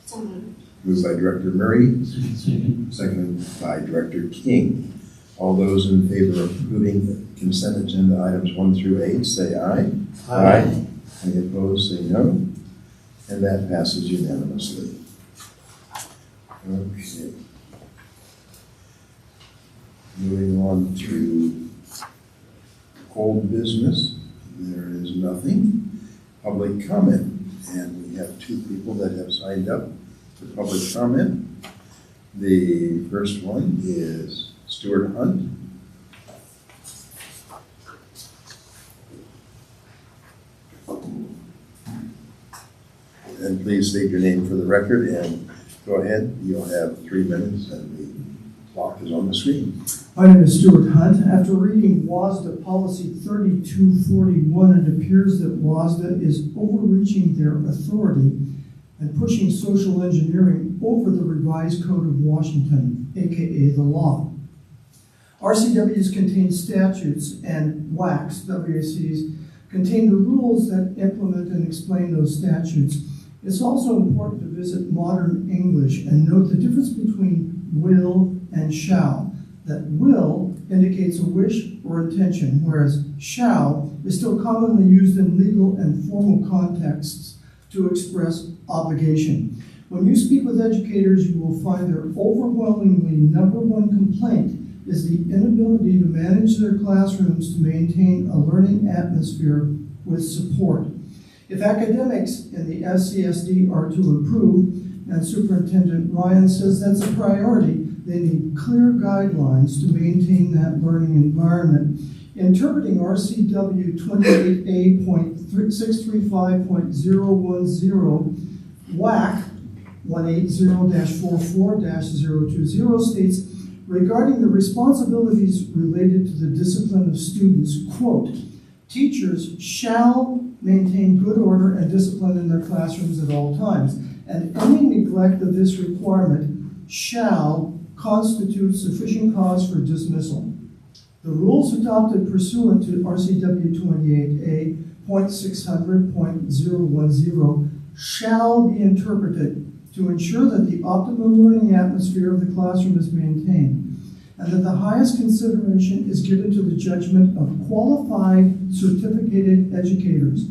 So moved. Moved by Director Murray, seconded by Director King. All those in favor of approving consent agenda items 1 through 8, say aye. Aye. Any opposed, say no. And that passes unanimously. Okay. Moving on to old business, there is nothing. Public comment, and we have 2 people that have signed up for public comment. The first one is Stuart Hunt. And please state your name for the record and go ahead. You'll have 3 minutes and the clock is on the screen. My name is Stuart Hunt. After reading WASDA Policy 3241, it appears that WASDA is overreaching their authority and pushing social engineering over the revised Code of Washington, aka the law. RCWs contain statutes and WACs contain the rules that implement and explain those statutes. It's also important to visit modern English and note the difference between will and shall. That will indicates a wish or intention, whereas shall is still commonly used in legal and formal contexts to express obligation. When you speak with educators, you will find their overwhelmingly #1 complaint is the inability to manage their classrooms to maintain a learning atmosphere with support. If academics in the SCSD are to improve, and Superintendent Ryan says that's a priority, they need clear guidelines to maintain that learning environment. Interpreting RCW 28A.635.010 WAC 180-44-020 states, regarding the responsibilities related to the discipline of students, quote, teachers shall maintain good order and discipline in their classrooms at all times, and any neglect of this requirement shall constitute sufficient cause for dismissal. The rules adopted pursuant to RCW 28A.600.010 shall be interpreted to ensure that the optimum learning atmosphere of the classroom is maintained, and that the highest consideration is given to the judgment of qualified certificated educators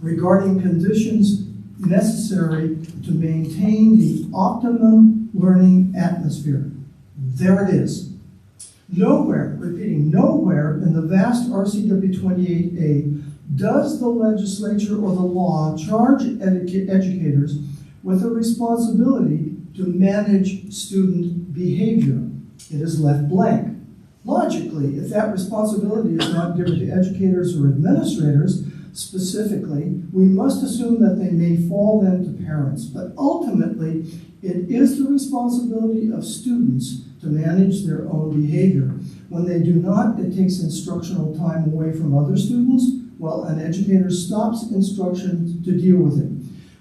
regarding conditions necessary to maintain the optimum learning atmosphere. There it is. Nowhere, repeating, nowhere in the vast RCW 28A does the legislature or the law charge educators with a responsibility to manage student behavior. It is left blank. Logically, if that responsibility is not given to educators or administrators specifically, we must assume that they may fall then to parents. But ultimately, it is the responsibility of students to manage their own behavior. When they do not, it takes instructional time away from other students, while an educator stops instruction to deal with it.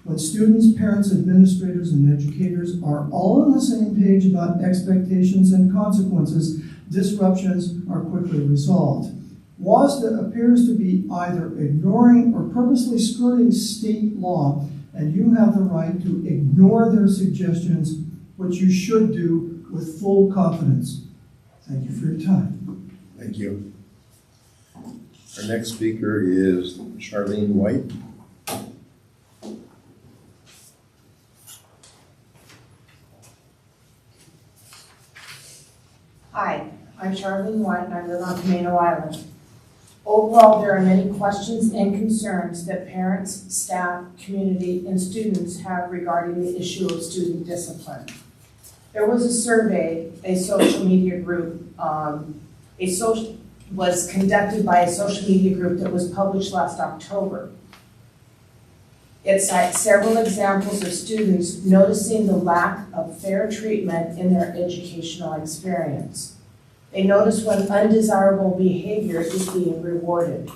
When students, parents, administrators, and educators are all on the same page about expectations and consequences, disruptions are quickly resolved. WASDA appears to be either ignoring or purposely skirting state law, and you have the right to ignore their suggestions, which you should do with full confidence. Thank you for your time. Thank you. Our next speaker is Charlene White. Hi, I'm Charlene White and I live on Camano Island. Overall, there are many questions and concerns that parents, staff, community, and students have regarding the issue of student discipline. There was a survey, a social media group, was conducted by a social media group that was published last October. It cites several examples of students noticing the lack of fair treatment in their educational experience. They notice when undesirable behavior is being rewarded.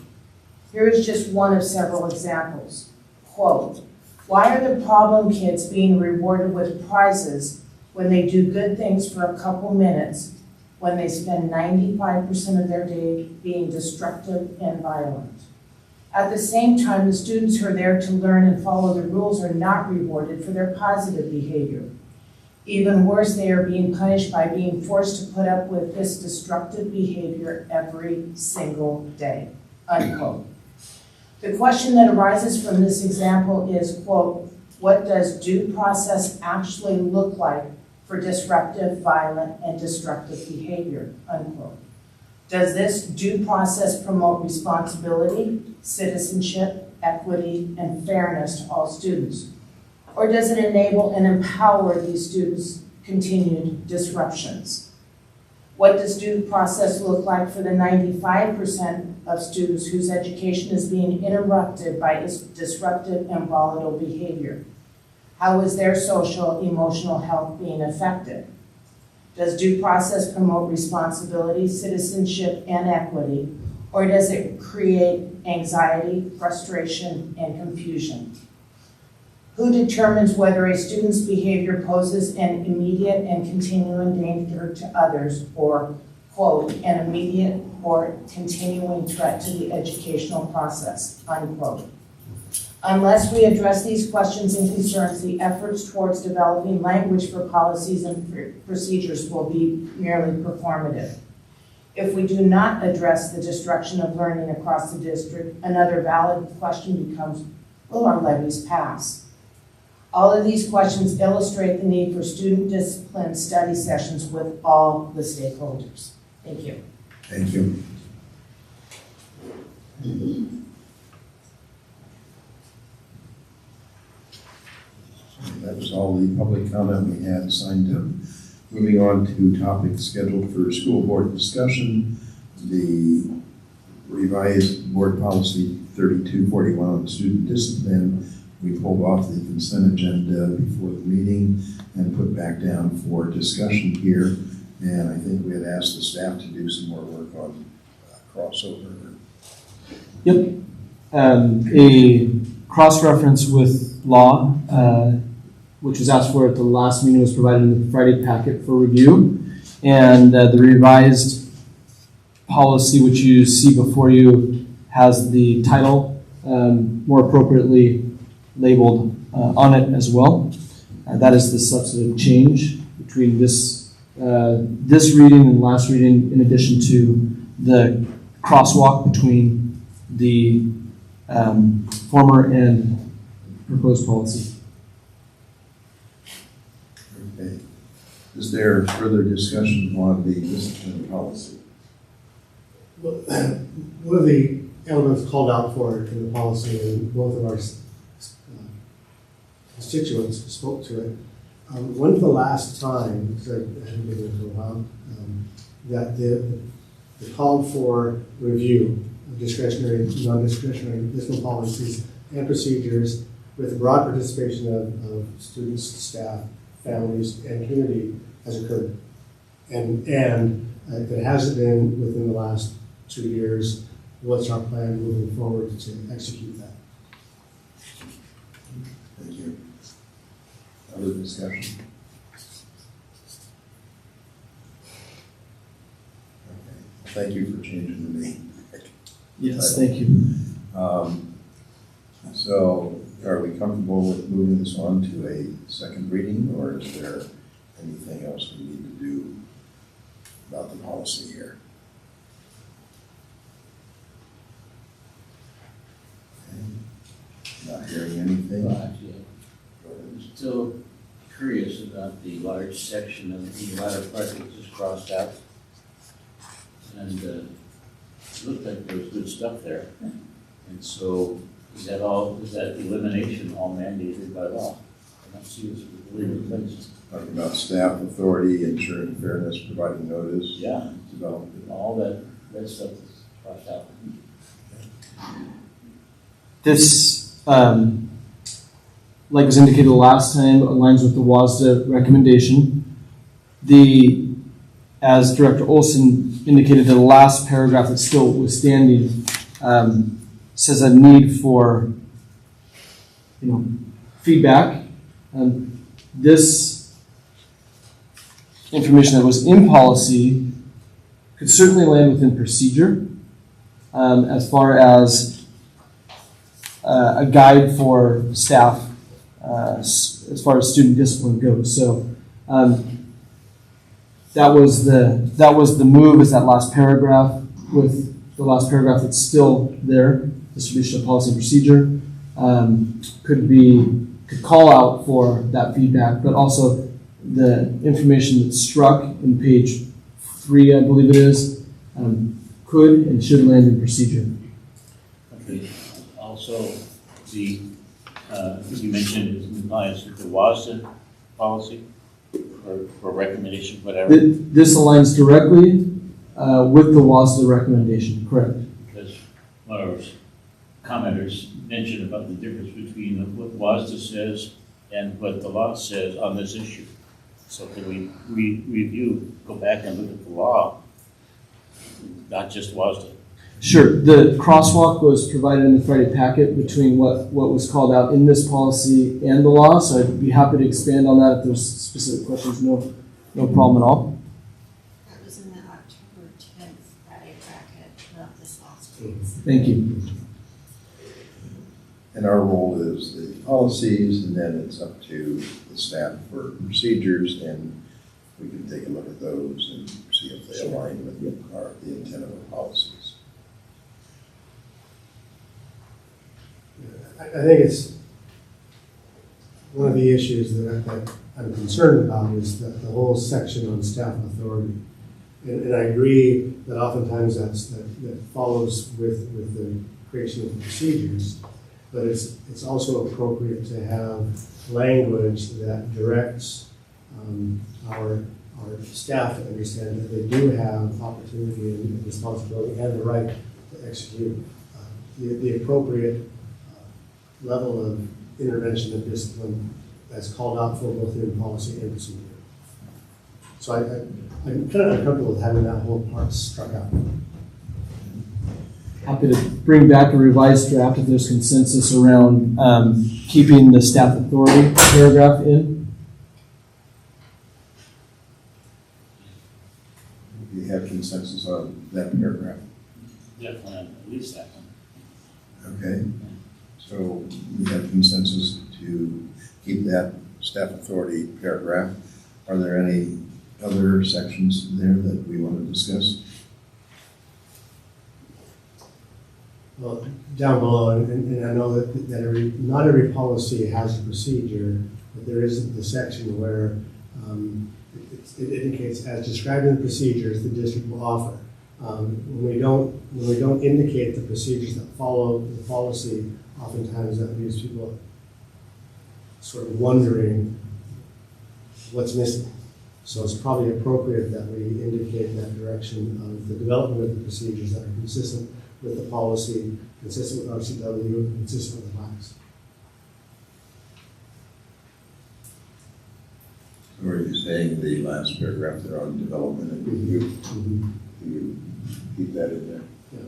Here is just one of several examples. Quote, "Why are the problem kids being rewarded with prizes when they do good things for a couple minutes, when they spend 95% of their day being destructive and violent? At the same time, the students who are there to learn and follow the rules are not rewarded for their positive behavior. Even worse, they are being punished by being forced to put up with this destructive behavior every single day," unquote. The question that arises from this example is, quote, "What does due process actually look like for disruptive, violent, and destructive behavior," unquote. Does this due process promote responsibility, citizenship, equity, and fairness to all students? Or does it enable and empower these students' continued disruptions? What does due process look like for the 95% of students whose education is being interrupted by disruptive and volatile behavior? How is their social, emotional health being affected? Does due process promote responsibility, citizenship, and equity, or does it create anxiety, frustration, and confusion? Who determines whether a student's behavior poses an immediate and continuing danger to others, or, quote, "an immediate or continuing threat to the educational process," unquote? Unless we address these questions and concerns, the efforts towards developing language for policies and procedures will be merely performative. If we do not address the destruction of learning across the district, another valid question becomes, will our levies pass? All of these questions illustrate the need for student discipline study sessions with all the stakeholders. Thank you. Thank you. That was all the public comment we had signed up. Moving on to topics scheduled for school board discussion, the revised board policy 3241 on student discipline. We pulled off the consent agenda before the meeting and put back down for discussion here. And I think we had asked the staff to do some more work on crossover. Yep. A cross-reference with law, which was asked for at the last meeting, was provided in the Friday packet for review. And the revised policy, which you see before you, has the title more appropriately labeled on it as well. That is the substantive change between this reading and last reading, in addition to the crosswalk between the former and proposed policy. Okay. Is there further discussion on the discipline policy? One of the elements called out for in the policy, and both of our constituents spoke to it. When's the last time, because I haven't been there for a while, that the called for review of discretionary, non-discretionary discipline policies and procedures with the broad participation of students, staff, families, and community has occurred? And if it hasn't been within the last 2 years, what's our plan moving forward to execute that? Thank you. Other discussion? Okay. Thank you for changing the name. Yes, thank you. So are we comfortable with moving this on to a second reading, or is there anything else we need to do about the policy here? Okay. Not hearing anything? I'm still curious about the large section of the latter part that just crossed out. And looked like there was good stuff there. And so is that elimination all mandated by law? I don't see this really replaced. Talking about staff authority, ensuring fairness, providing notice. Yeah. Development. All that stuff is crossed out. This, like was indicated last time, aligns with the WASDA recommendation. As Director Olson indicated, the last paragraph that's still withstanding says a need for, feedback. This information that was in policy could certainly land within procedure, as far as a guide for staff as far as student discipline goes. So that was the move, is that last paragraph, with the last paragraph that's still there, distribution of policy and procedure, could call out for that feedback, but also the information that's struck in page 3, I believe it is, could and should land in procedure. Okay. Also, you mentioned it's in compliance with the WASDA policy or recommendation, whatever. This aligns directly with the WASDA recommendation, correct? Because one of our commenters mentioned about the difference between what WASDA says and what the law says on this issue. So can we go back and look at the law, not just WASDA? Sure. The crosswalk was provided in the Friday packet between what was called out in this policy and the law, so I'd be happy to expand on that if there's specific questions. No problem at all. That was in the October 10th Friday packet, not this last week. Thank you. And our role is the policies, and then it's up to the staff for procedures, and we can take a look at those and see if they align with the intent of our policies. I think it's one of the issues that I'm concerned about is that the whole section on staff authority. And I agree that oftentimes that follows with the creation of procedures, but it's also appropriate to have language that directs our staff to understand that they do have opportunity and responsibility and the right to execute the appropriate level of intervention and discipline that's called out for both in policy and procedure. So I'm kind of uncomfortable with having that whole part struck out. Happy to bring back a revised draft if there's consensus around keeping the staff authority paragraph in. Do you have consensus on that paragraph? Definitely, at least that one. Okay. So we have consensus to keep that staff authority paragraph. Are there any other sections there that we want to discuss? Well, down below, and I know that not every policy has a procedure, but there is the section where it indicates, as described in the procedures the district will offer. When we don't indicate the procedures that follow the policy, oftentimes that leaves people sort of wondering what's missing. So it's probably appropriate that we indicate that direction of the development of the procedures that are consistent with the policy, consistent with RCW, consistent with the class. So are you saying the last paragraph there on development and review? Mm-hmm. Do you keep that in there? Yeah.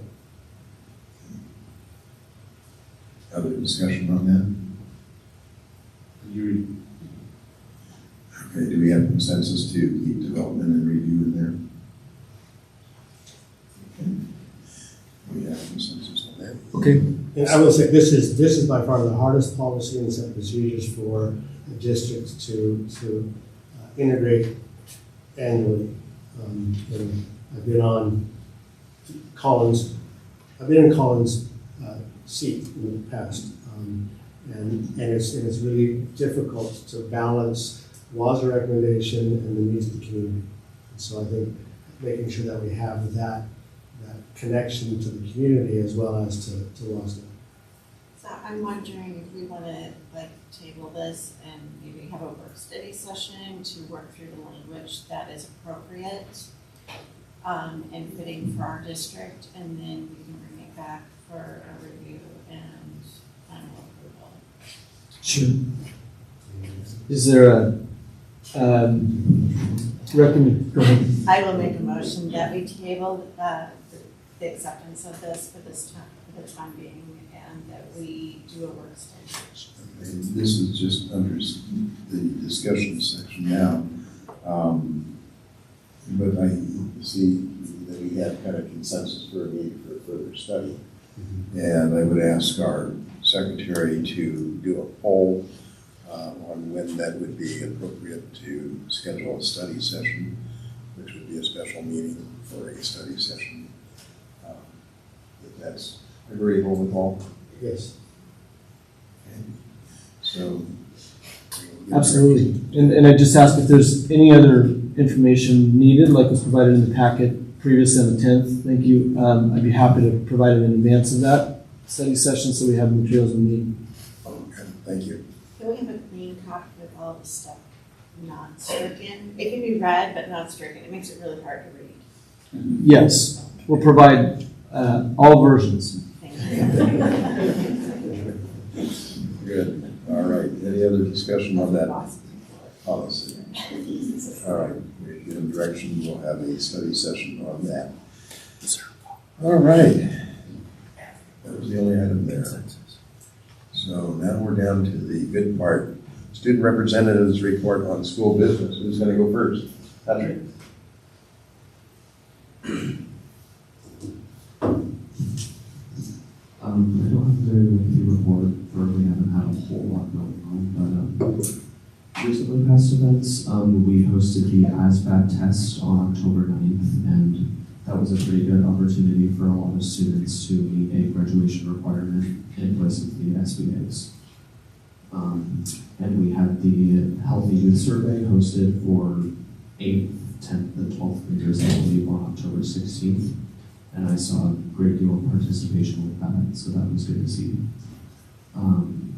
Other discussion on that? Okay, do we have consensus to keep development and review in there? Okay. We have consensus on that. Okay. And I will say this is by far the hardest policy and set of procedures for a district to integrate annually. And I've been on Collins. I've been in Collins' seat in the past, and it's really difficult to balance WASDA recommendation and the needs of the community. And so I think making sure that we have that that connection to the community as well as to Wasna. So I'm wondering if we want to like table this and maybe have a work study session to work through the language that is appropriate and fitting for our district, and then we can bring it back for a review and final approval. Sure. Is there a go ahead. I will make a motion that we table the acceptance of this for the time being, and that we do a work study session. Okay, this is just under the discussion section now. But I see that we have kind of consensus for a need for further study. And I would ask our secretary to do a poll on when that would be appropriate to schedule a study session, which would be a special meeting for a study session. If that's agreeable with all? Yes. Okay. So. Absolutely. And I just asked if there's any other information needed, like was provided in the packet previously on the 10th. Thank you. I'd be happy to provide it in advance of that study session so we have the materials we need. Okay, thank you. Can we have a clean copy with all the stuff not stricken? It can be read but not stricken. It makes it really hard to read. Yes, we'll provide all versions. Thank you. Good. All right. Any other discussion on that policy? All right. We're given direction. We'll have a study session on that. All right. That was the only item there. So now we're down to the good part. Student representatives report on school business. Who's going to go first? Patrick. I don't have a very lengthy report, or we haven't had a whole lot going on, but recently past events, we hosted the ASVAB test on October 9th, and that was a pretty good opportunity for a lot of students to meet a graduation requirement in place of the SBAs. And we had the Healthy Youth Survey hosted for 8th, 10th, and 12th graders, I believe, on October 16th. And I saw a great deal of participation with that, so that was good to see. In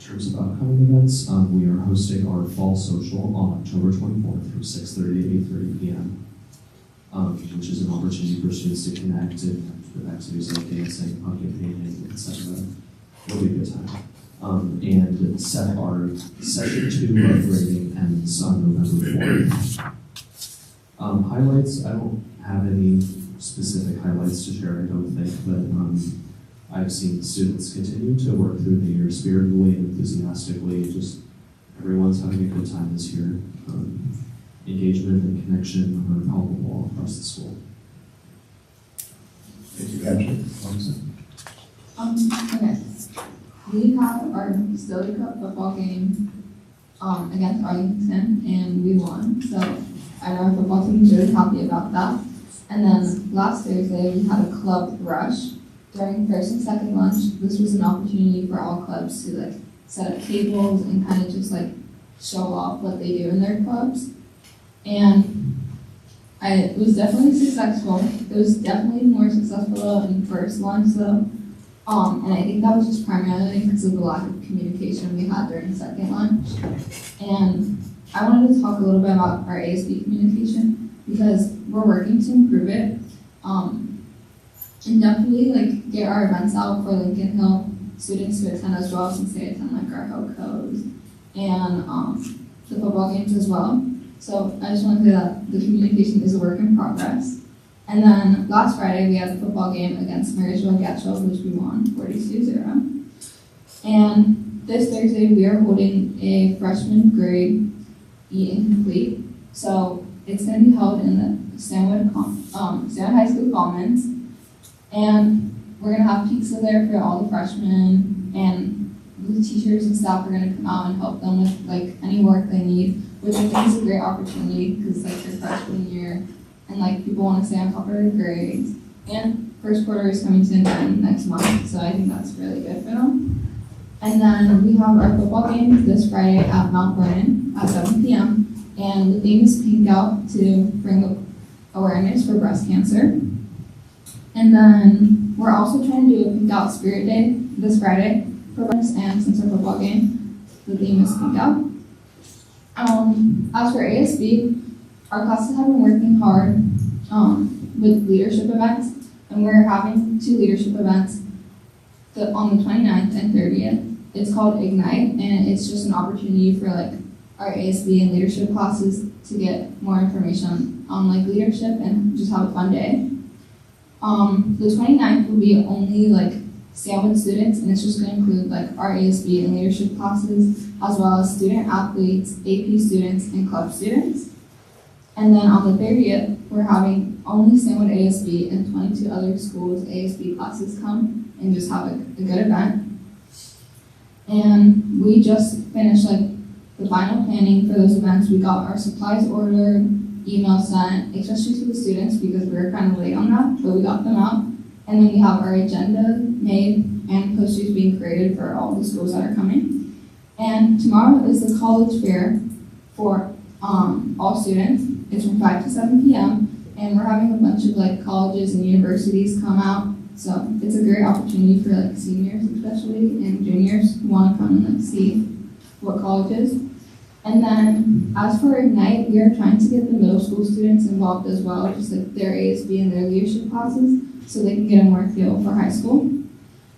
terms of upcoming events, we are hosting our fall social on October 24th from 6:30 to 8:30 p.m., which is an opportunity for students to connect and with activities like dancing, pumpkin painting, etc. It'll be a good time. And set our session 2 of grading ends on November 4th. Highlights, I don't have any specific highlights to share, I don't think, but I've seen students continue to work through the year spiritedly and enthusiastically. Just everyone's having a good time this year. Engagement and connection are palpable all across the school. Thank you, Patrick. Okay. We have our Stanley Cup football game against Arlington, and we won. So I know our football team is really happy about that. And then last Thursday, we had a club rush during first and second lunch. This was an opportunity for all clubs to set up tables and kind of just show off what they do in their clubs. And it was definitely successful. It was definitely more successful in first lunch though. And I think that was just primarily because of the lack of communication we had during second lunch. And I wanted to talk a little bit about our ASB communication because we're working to improve it. And definitely get our events out for Lincoln Hill students to attend as well, since they attend our HOCOs and the football games as well. So I just want to say that the communication is a work in progress. And then last Friday, we had a football game against Marysville-Getchell, which we won 42-0. And this Thursday, we are holding a freshman grade Eat and Complete. So it's going to be held in the Stanwood High School Commons. And we're going to have pizza there for all the freshmen. And the teachers and staff are going to come out and help them with any work they need, which I think is a great opportunity because their freshman year. And people want to stay on top of their grades. And first quarter is coming to an end next month, so I think that's really good for them. And then we have our football game this Friday at Mount Vernon at 7 p.m. And the theme is Pink Out to bring awareness for breast cancer. And then we're also trying to do a Pink Out Spirit Day this Friday for us, and since our football game, the theme is Pink Out. As for ASB, our classes have been working hard with leadership events, and we're having 2 leadership events on the 29th and 30th. It's called Ignite, and it's just an opportunity for like our ASB and leadership classes to get more information on like leadership and just have a fun day. The 29th will be only like Stanwood students, and it's just going to include like our ASB and leadership classes, as well as student athletes, AP students, and club students. And then on the 30th, we're having only Stanwood ASB and 22 other schools ASB classes come and just have a good event. And we just finished like the final planning for those events. We got our supplies ordered, email sent, especially to the students because we were kind of late on that, but we got them out. And then we have our agenda made and posters being created for all the schools that are coming. And tomorrow is the college fair for all students. It's from 5 to 7 p.m. and we're having a bunch of like colleges and universities come out. So it's a great opportunity for like seniors especially and juniors who want to come and like see what colleges. And then as for Ignite, we are trying to get the middle school students involved as well, just like their ASB and their leadership classes, so they can get a more feel for high school.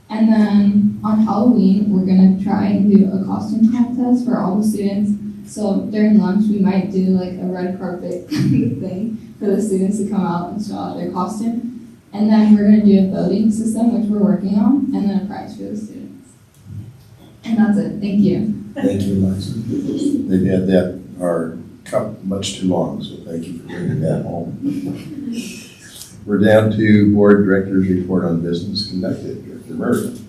And then on Halloween, we're gonna try and do a costume contest for all the students. So during lunch, we might do like a red carpet kind of thing for the students to come out and show out their costume. And then we're gonna do a voting system, which we're working on, and then a prize for the students. And that's it, thank you. Thank you, Alexa. They've had that, our cup much too long, so thank you for bringing that home. We're down to Board Director's Report on Business Conducted. Director Murray.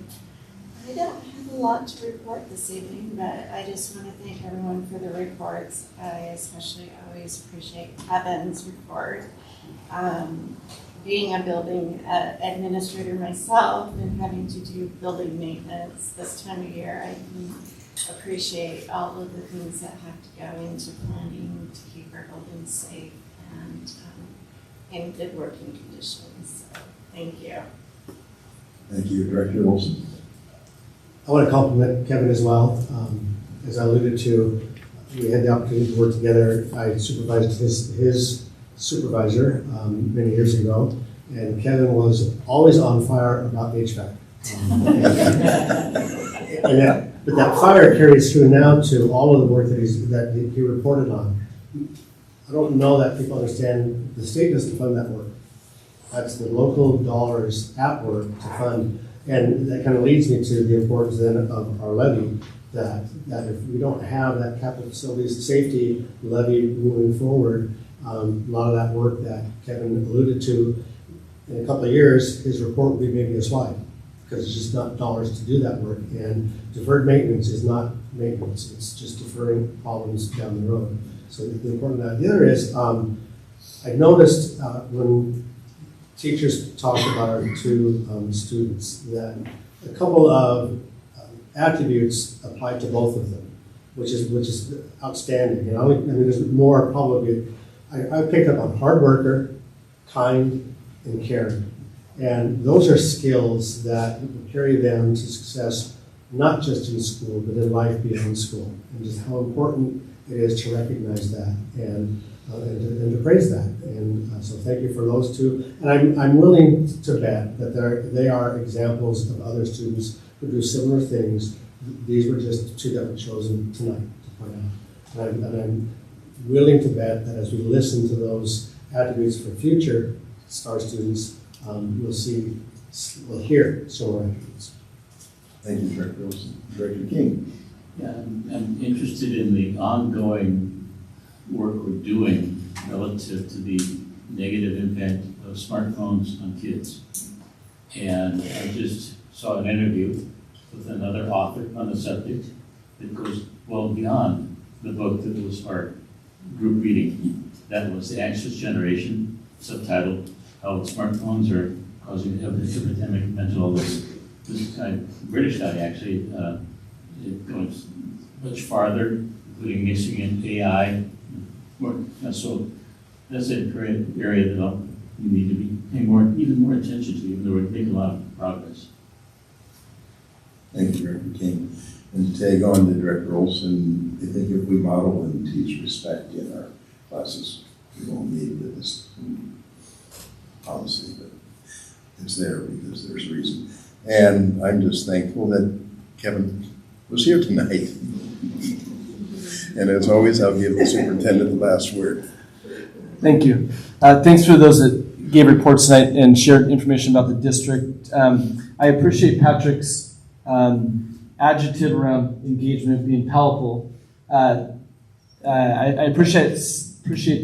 I don't have a lot to report this evening, but I just want to thank everyone for the reports. I especially always appreciate Kevin's report. Being a building administrator myself and having to do building maintenance this time of year, I can appreciate all of the things that have to go into planning to keep our buildings safe and in good working conditions. So, thank you. Thank you, Director Olson. I want to compliment Kevin as well. As I alluded to, we had the opportunity to work together. I supervised his supervisor many years ago, and Kevin was always on fire about HVAC. But that fire carries through now to all of the work that he reported on. I don't know that people understand the state doesn't fund that work. That's the local dollars at work to fund. And that kind of leads me to the importance then of our levy, that if we don't have that capital facilities safety levy moving forward, a lot of that work that Kevin alluded to, in a couple of years, his report will be maybe a slide, because it's just not dollars to do that work. And deferred maintenance is not maintenance, it's just deferring problems down the road. So the important that. The other is, I noticed when teachers talked about our 2 students that a couple of attributes apply to both of them, which is outstanding. You know, I mean, there's more probably. I picked up on hard worker, kind, and caring. And those are skills that carry them to success, not just in school, but in life beyond school. And just how important it is to recognize that and to praise that. And so thank you for those 2. And I'm willing to bet that they are examples of other students who do similar things. These were just 2 that were chosen tonight to point out. And I'm willing to bet that as we listen to those attributes for future STAR students, we'll hear similar attributes. Thank you, Director Wilson. Director King. Yeah, I'm interested in the ongoing work we're doing relative to the negative impact of smartphones on kids. And I just saw an interview with another author on the subject that goes well beyond the book that was our group reading. That was The Anxious Generation, subtitled How Smartphones Are Causing Epidemic Mental Illness. This guy, British guy actually, it goes much farther, including mixing in AI. So that's an area that you need to be paying even more attention to, even though we're making a lot of progress. Thank you, Director King. And to tag on to Director Olson, I think if we model and teach respect in our classes, we won't need this policy, but it's there because there's a reason. And I'm just thankful that Kevin was here tonight. And as always, I'll give the superintendent the last word. Thank you. Thanks for those that gave reports tonight and shared information about the district. I appreciate Patrick's adjective around engagement being palpable. I appreciate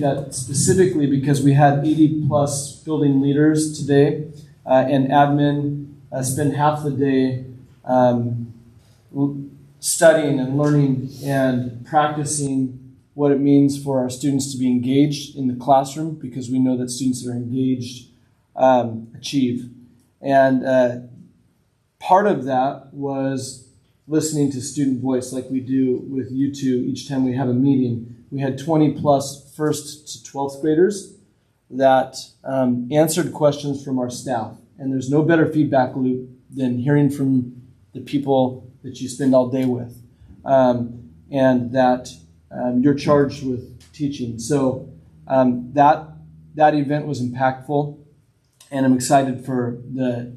that specifically because we had 80 plus building leaders today, and admin spend half the day studying and learning and practicing what it means for our students to be engaged in the classroom, because we know that students that are engaged achieve. And part of that was listening to student voice like we do with you two each time we have a meeting. We had 20 plus 1st to 12th graders that answered questions from our staff. And there's no better feedback loop than hearing from the people that you spend all day with, and that you're charged with teaching. So that event was impactful, and I'm excited for the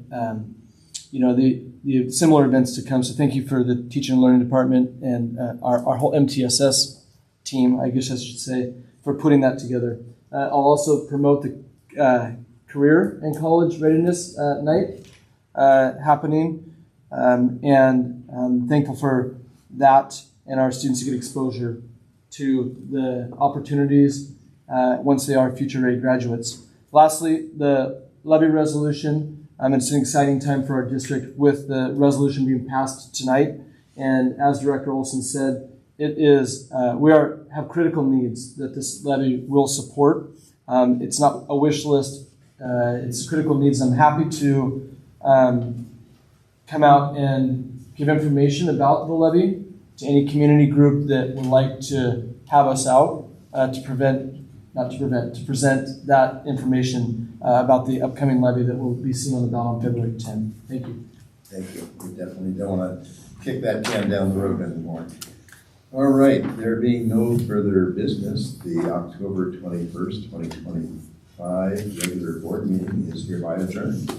similar events to come. So thank you for the teaching and learning department and our whole MTSS team, I guess I should say, for putting that together. I'll also promote the career and college readiness night happening, and I'm thankful for that and our students to get exposure to the opportunities once they are future ready graduates. Lastly, the levy resolution. It's an exciting time for our district with the resolution being passed tonight. And as Director Olson said, it is we have critical needs that this levy will support. It's not a wish list. It's critical needs. I'm happy to come out and give information about the levy to any community group that would like to have us out to present that information about the upcoming levy that will be seen on the ballot on February 10th. Thank you. Thank you. We definitely don't want to kick that can down the road anymore. All right, there being no further business, the October 21st, 2025 regular board meeting is hereby adjourned.